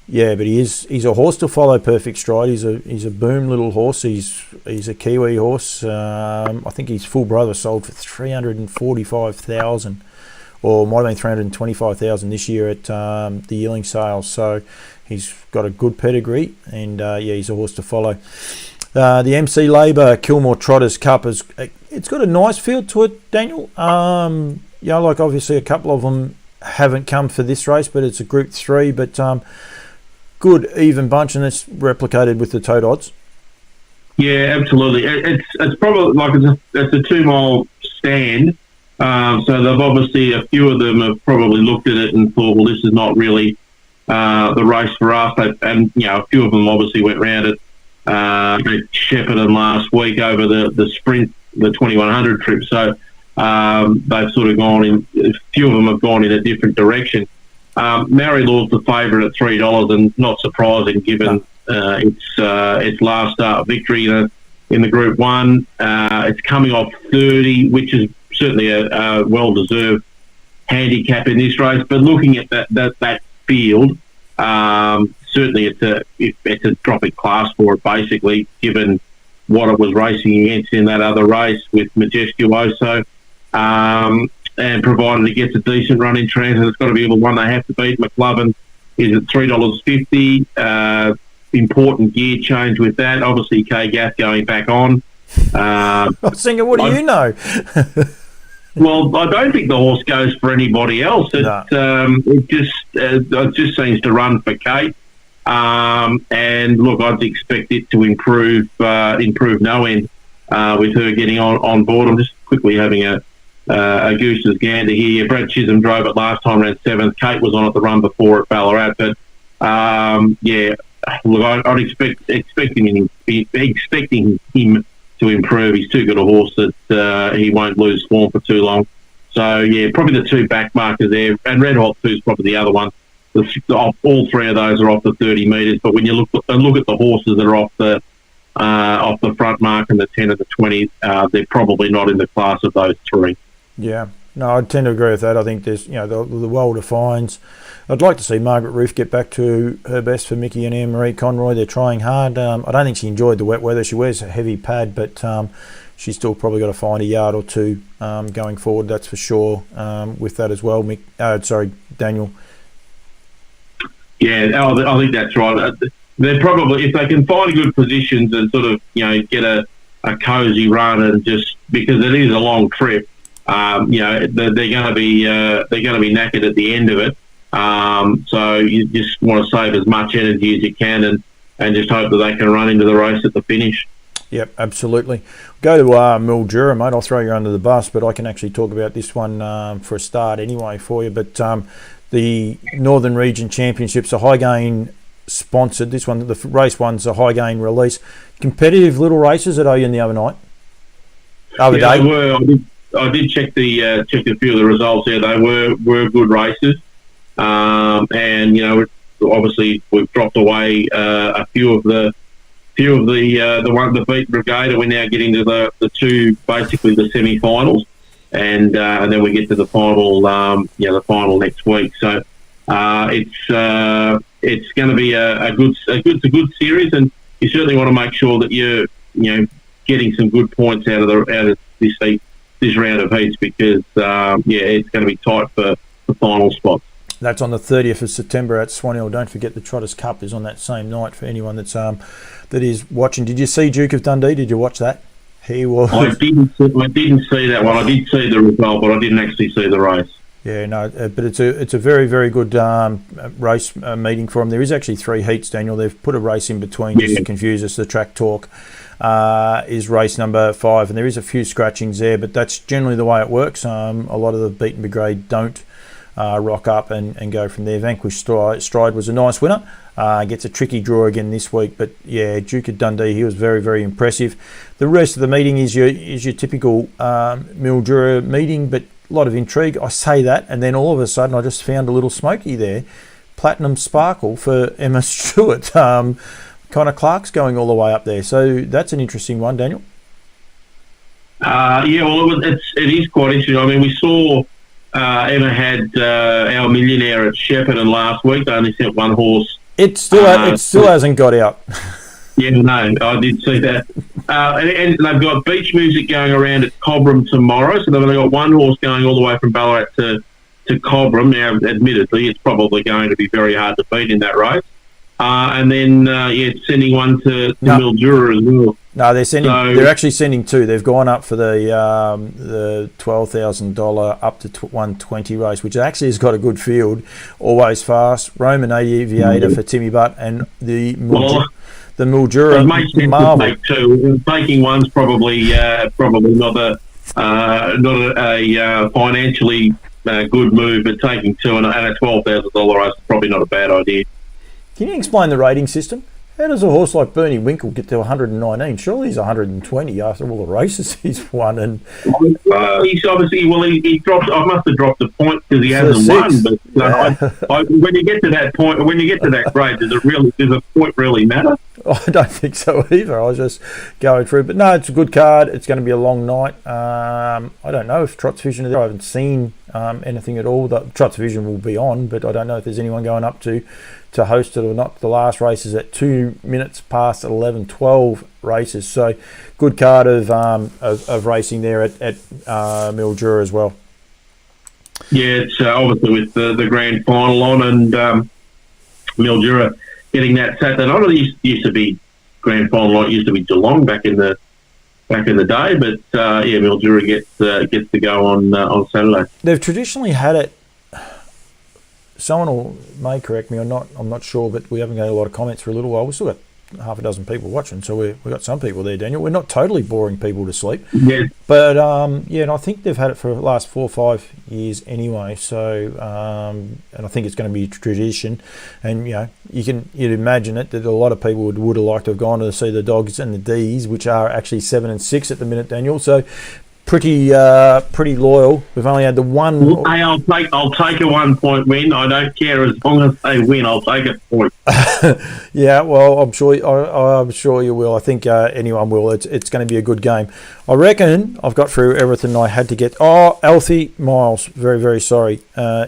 he's a horse to follow. Perfect Stride. He's a boom little horse. He's a Kiwi horse. I think his full brother sold for 345,000, or might have been 325,000 this year at the yearling sales. So he's got a good pedigree, and he's a horse to follow. The MC Labour Kilmore Trotters Cup it's got a nice feel to it, Daniel. Like obviously a couple of them haven't come for this race, but it's a Group 3. But good even bunch, and it's replicated with the tote odds. Yeah, absolutely. It's probably like it's a 2 mile stand. So they've obviously, a few of them have probably looked at it and thought, well, this is not really the race for us. And a few of them obviously went round it. Shepparton last week over the sprint, the 2100 trip. So they've sort of gone in. A few of them have gone in a different direction. Maori Law's the favourite at $3, and not surprising given its last start victory in the Group 1. It's coming off 30, which is certainly a well-deserved handicap in this race. But looking at that field. Certainly, it's a dropping class for it, basically, given what it was racing against in that other race with Majestuoso. And provided it gets a decent run in transit, it's got to be the one they have to beat. McLovin is at $3.50. Important gear change with that. Obviously, K-Gath going back on. I was thinking, what do you know? Well, I don't think the horse goes for anybody else. It just seems to run for Kate. And look, I'd expect it to improve no end with her getting on board. I'm just quickly having a goose's gander here. Brad Chisholm drove it last time, ran 7th. Kate was on at the run before at Ballarat. But look, I'd expecting him to improve. He's too good a horse that he won't lose form for too long. So yeah, probably the 2 back markers there, and Red Hot 2 is probably the other one. All 3 of those are off the 30 metres, but when you look at the horses that are off the front mark and the 10 and the 20, they're probably not in the class of those 3. Yeah, no, I tend to agree with that. I think there's the well-defined. I'd like to see Margaret Roof get back to her best for Mickey and Anne-Marie Conroy. They're trying hard. I don't think she enjoyed the wet weather. She wears a heavy pad, but she's still probably got to find a yard or 2 going forward, that's for sure, with that as well. Daniel. Yeah, I think that's right. They're probably, if they can find good positions and sort of get a cosy run, and just because it is a long trip, they're going to be knackered at the end of it. So you just want to save as much energy as you can, and just hope that they can run into the race at the finish. Yep, absolutely. Go to Mildura, mate. I'll throw you under the bus, but I can actually talk about this one for a start anyway for you. But the Northern Region Championships are High Gain sponsored. This one, the race one's a High Gain release. Competitive little races at Oyen the other night. Other day. They were. I did check a few of the results there. They were good races, and obviously we've dropped away a few of the beat brigade. We're now getting to the 2, basically the semi-finals. and then we get to the final, the final next week. So it's going to be a good series, and you certainly want to make sure that you're getting some good points out of this round of heats, because it's going to be tight for the final spots. That's on the 30th of September at Swan Hill. Don't forget the Trotters Cup is on that same night for anyone that is watching. Did you see Duke of Dundee? Did you watch that? He was. I didn't see that one. I did see the result, but I didn't actually see the race. Yeah, no, but it's a very, very good race meeting for them. There is actually 3 heats, Daniel. They've put a race in between just to confuse us. The track talk is race number 5, and there is a few scratchings there, but that's generally the way it works. A lot of the beaten brigade don't rock up and go from there. Vanquish Stride was a nice winner. Gets a tricky draw again this week, but yeah, Duke of Dundee, he was very, very impressive. The rest of the meeting is your typical Mildura meeting, but a lot of intrigue. I say that, and then all of a sudden I just found a little smoky there. Platinum Sparkle for Emma Stewart. Connor Clark's going all the way up there, so that's an interesting one, Daniel. It is quite interesting. I mean, we saw Emma had our millionaire at Shepparton last week. They only sent one horse. It still hasn't got out. Yeah, no, I did see that. And they've got beach music going around at Cobram tomorrow, so they've only got one horse going all the way from Ballarat to Cobram. Now, admittedly, it's probably going to be very hard to beat in that race. And then, sending one to Mildura as well. No, they're actually sending 2. They've gone up for the $12,000 up to 120 race, which actually has got a good field. Always Fast, Roman Aviator for Timmy Butt, and the Mildura Marvel. Taking one's probably not a financially good move, but taking 2 and a $12,000 race is probably not a bad idea. Can you explain the rating system? How does a horse like Bernie Winkle get to 119? Surely he's 120 after all the races he's won. And he's obviously he dropped. I must have dropped a point because he hasn't won. But when you get to that point, when you get to that grade, does a point really matter? I don't think so either. I was just going through, but no, it's a good card. It's going to be a long night. I don't know if Trots Vision are there. I haven't seen anything at all. The Trots Vision will be on, but I don't know if there's anyone going up to host it or not. The last race is at 2 minutes past 11, 12 races. So good card of racing there at Mildura as well. Yeah, it's obviously with the grand final on, and Mildura getting that Saturday night. It used to be grand final night. Used to be Geelong back in the day, but Mildura gets to go on Saturday. They've traditionally had it. Someone may correct me or not. I'm not sure, but we haven't got a lot of comments for a little while. We've still got half a dozen people watching, so we've got some people there, Daniel. We're not totally boring people to sleep. Yeah. But, and I think they've had it for the last 4 or 5 years anyway, so, and I think it's going to be a tradition. And, you'd imagine it that a lot of people would have liked to have gone to see the Dogs and the D's, which are actually 7 and 6 at the minute, Daniel. So, pretty loyal. We've only had the one. Hey, I'll take a 1 point win. I don't care as long as they win. I'll take a point. Yeah, well, I'm sure you will. I think anyone will. It's going to be a good game. I reckon I've got through everything I had to get. Oh, Alfie Miles, very, very sorry.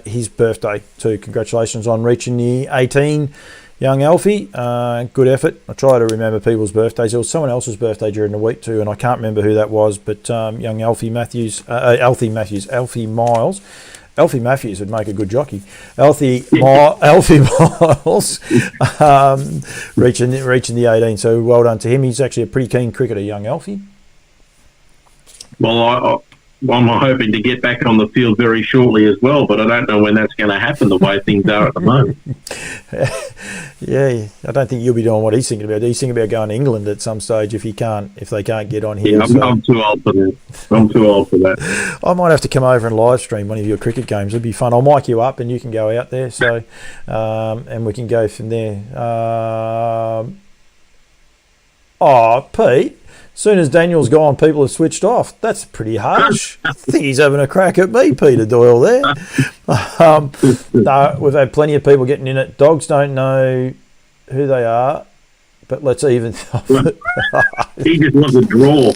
His birthday too. Congratulations on reaching the 18. Young Alfie, good effort. I try to remember people's birthdays. There was someone else's birthday during the week too, and I can't remember who that was, but young Alfie Miles. Alfie Matthews would make a good jockey. Alfie Miles reaching the 18, so well done to him. He's actually a pretty keen cricketer, young Alfie. Well, I'm hoping to get back on the field very shortly as well, but I don't know when that's going to happen the way things are at the moment. Yeah, I don't think you'll be doing what he's thinking about. He's thinking about going to England at some stage if they can't get on here. Yeah, I'm too old for that. I might have to come over and live stream one of your cricket games. It'd be fun. I'll mic you up and you can go out there. So, and we can go from there. Pete. As soon as Daniel's gone, people have switched off. That's pretty harsh. I think he's having a crack at me, Peter Doyle, there. No, we've had plenty of people getting in it. Dogs don't know who they are, but let's even... He just wants a draw.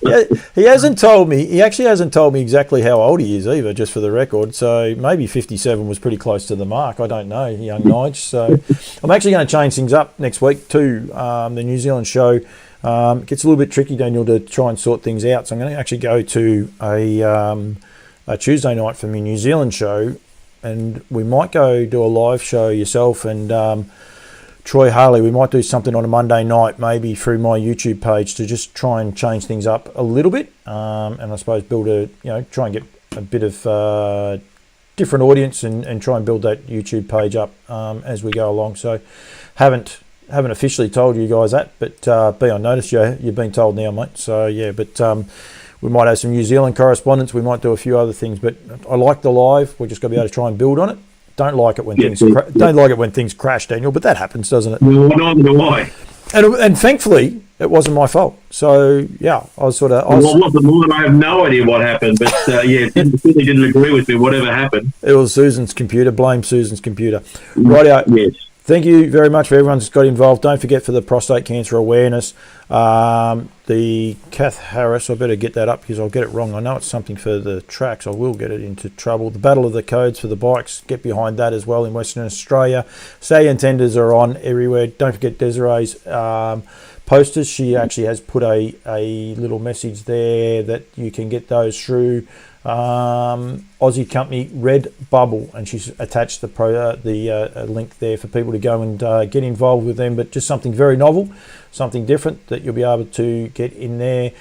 Yeah, he hasn't told me. He actually hasn't told me exactly how old he is either, just for the record. So maybe 57 was pretty close to the mark. I don't know, young Nige. So I'm actually going to change things up next week too. The New Zealand show gets a little bit tricky, Daniel, to try and sort things out. So I'm going to actually go to a Tuesday night for my New Zealand show, and we might go do a live show, yourself and Troy Harley. We might do something on a Monday night, maybe through my YouTube page, to just try and change things up a little bit, and I suppose try and get a bit of different audience and try and build that YouTube page up as we go along. So haven't officially told you guys that, but be on notice. You've been told now, mate. So yeah, but we might have some New Zealand correspondence. We might do a few other things, but I like the live. We're just going to be able to try and build on it. Don't like it when things crash, Daniel, but that happens, doesn't it? Well, neither do I. And thankfully, it wasn't my fault. So yeah, I was sort of. Well, it wasn't mine. I have no idea what happened, but certainly didn't agree with me. Whatever happened, it was Susan's computer. Blame Susan's computer. Rightio. Yes. Thank you very much for everyone that's got involved. Don't forget for the prostate cancer awareness, the Kath Harris, I better get that up because I'll get it wrong. I know it's something for the tracks. I will get it into trouble. The Battle of the Codes for the bikes, get behind that as well in Western Australia. Stallion tenders are on everywhere. Don't forget Desiree's posters. She actually has put a little message there that you can get those through Aussie company Red Bubble, and she's attached the link there for people to go and get involved with them, but just something very novel, something different that you'll be able to get in there.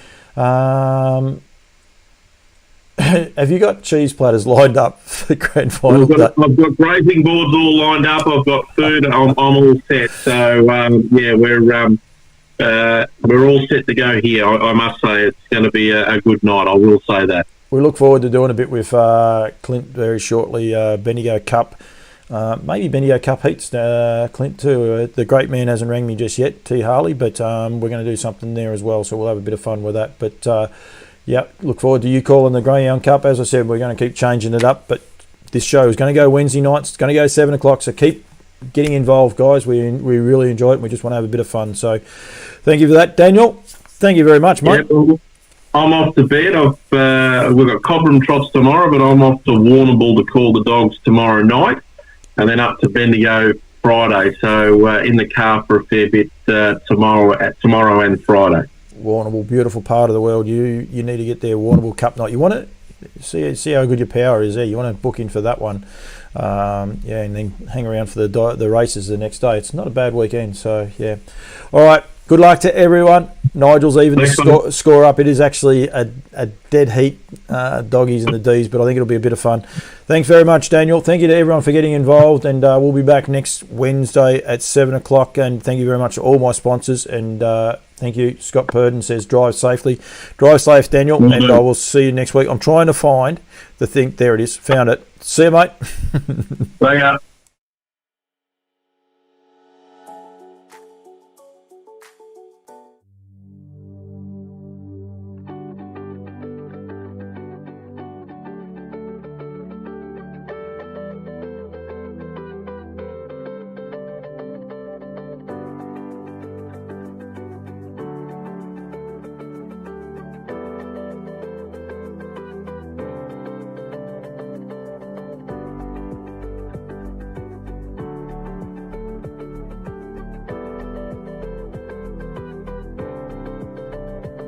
Have you got cheese platters lined up for the grand final? I've got grazing boards all lined up. I've got food. I'm all set. So we're all set to go here. I must say it's going to be a good night. I will say that. We look forward to doing a bit with Clint very shortly. Bendigo Cup, maybe Bendigo Cup heats. Clint too. The great man hasn't rang me just yet, T Harley, but we're going to do something there as well. So we'll have a bit of fun with that. But yeah, look forward to you calling the Greyhound Cup. As I said, we're going to keep changing it up. But this show is going to go Wednesday nights. It's going to go 7 o'clock. So keep getting involved, guys. We really enjoy it. And we just want to have a bit of fun. So thank you for that, Daniel. Thank you very much, mate. Yeah, I'm off to bed. We've got Cobram Trots tomorrow, but I'm off to Warrnambool to call the dogs tomorrow night, and then up to Bendigo Friday. So in the car for a fair bit tomorrow and Friday. Warrnambool, beautiful part of the world. You need to get there. Warrnambool Cup night. You want to see how good your power is there. You want to book in for that one. And then hang around for the races the next day. It's not a bad weekend. So yeah. All right. Good luck to everyone. Nigel's even score up. It is actually a dead heat, doggies and the D's, but I think it'll be a bit of fun. Thanks very much, Daniel. Thank you to everyone for getting involved, and we'll be back next Wednesday at 7 o'clock. And thank you very much to all my sponsors. And thank you. Scott Purden says drive safely. Drive safe, Daniel, and I will see you next week. I'm trying to find the thing. There it is. Found it. See you, mate. Bye,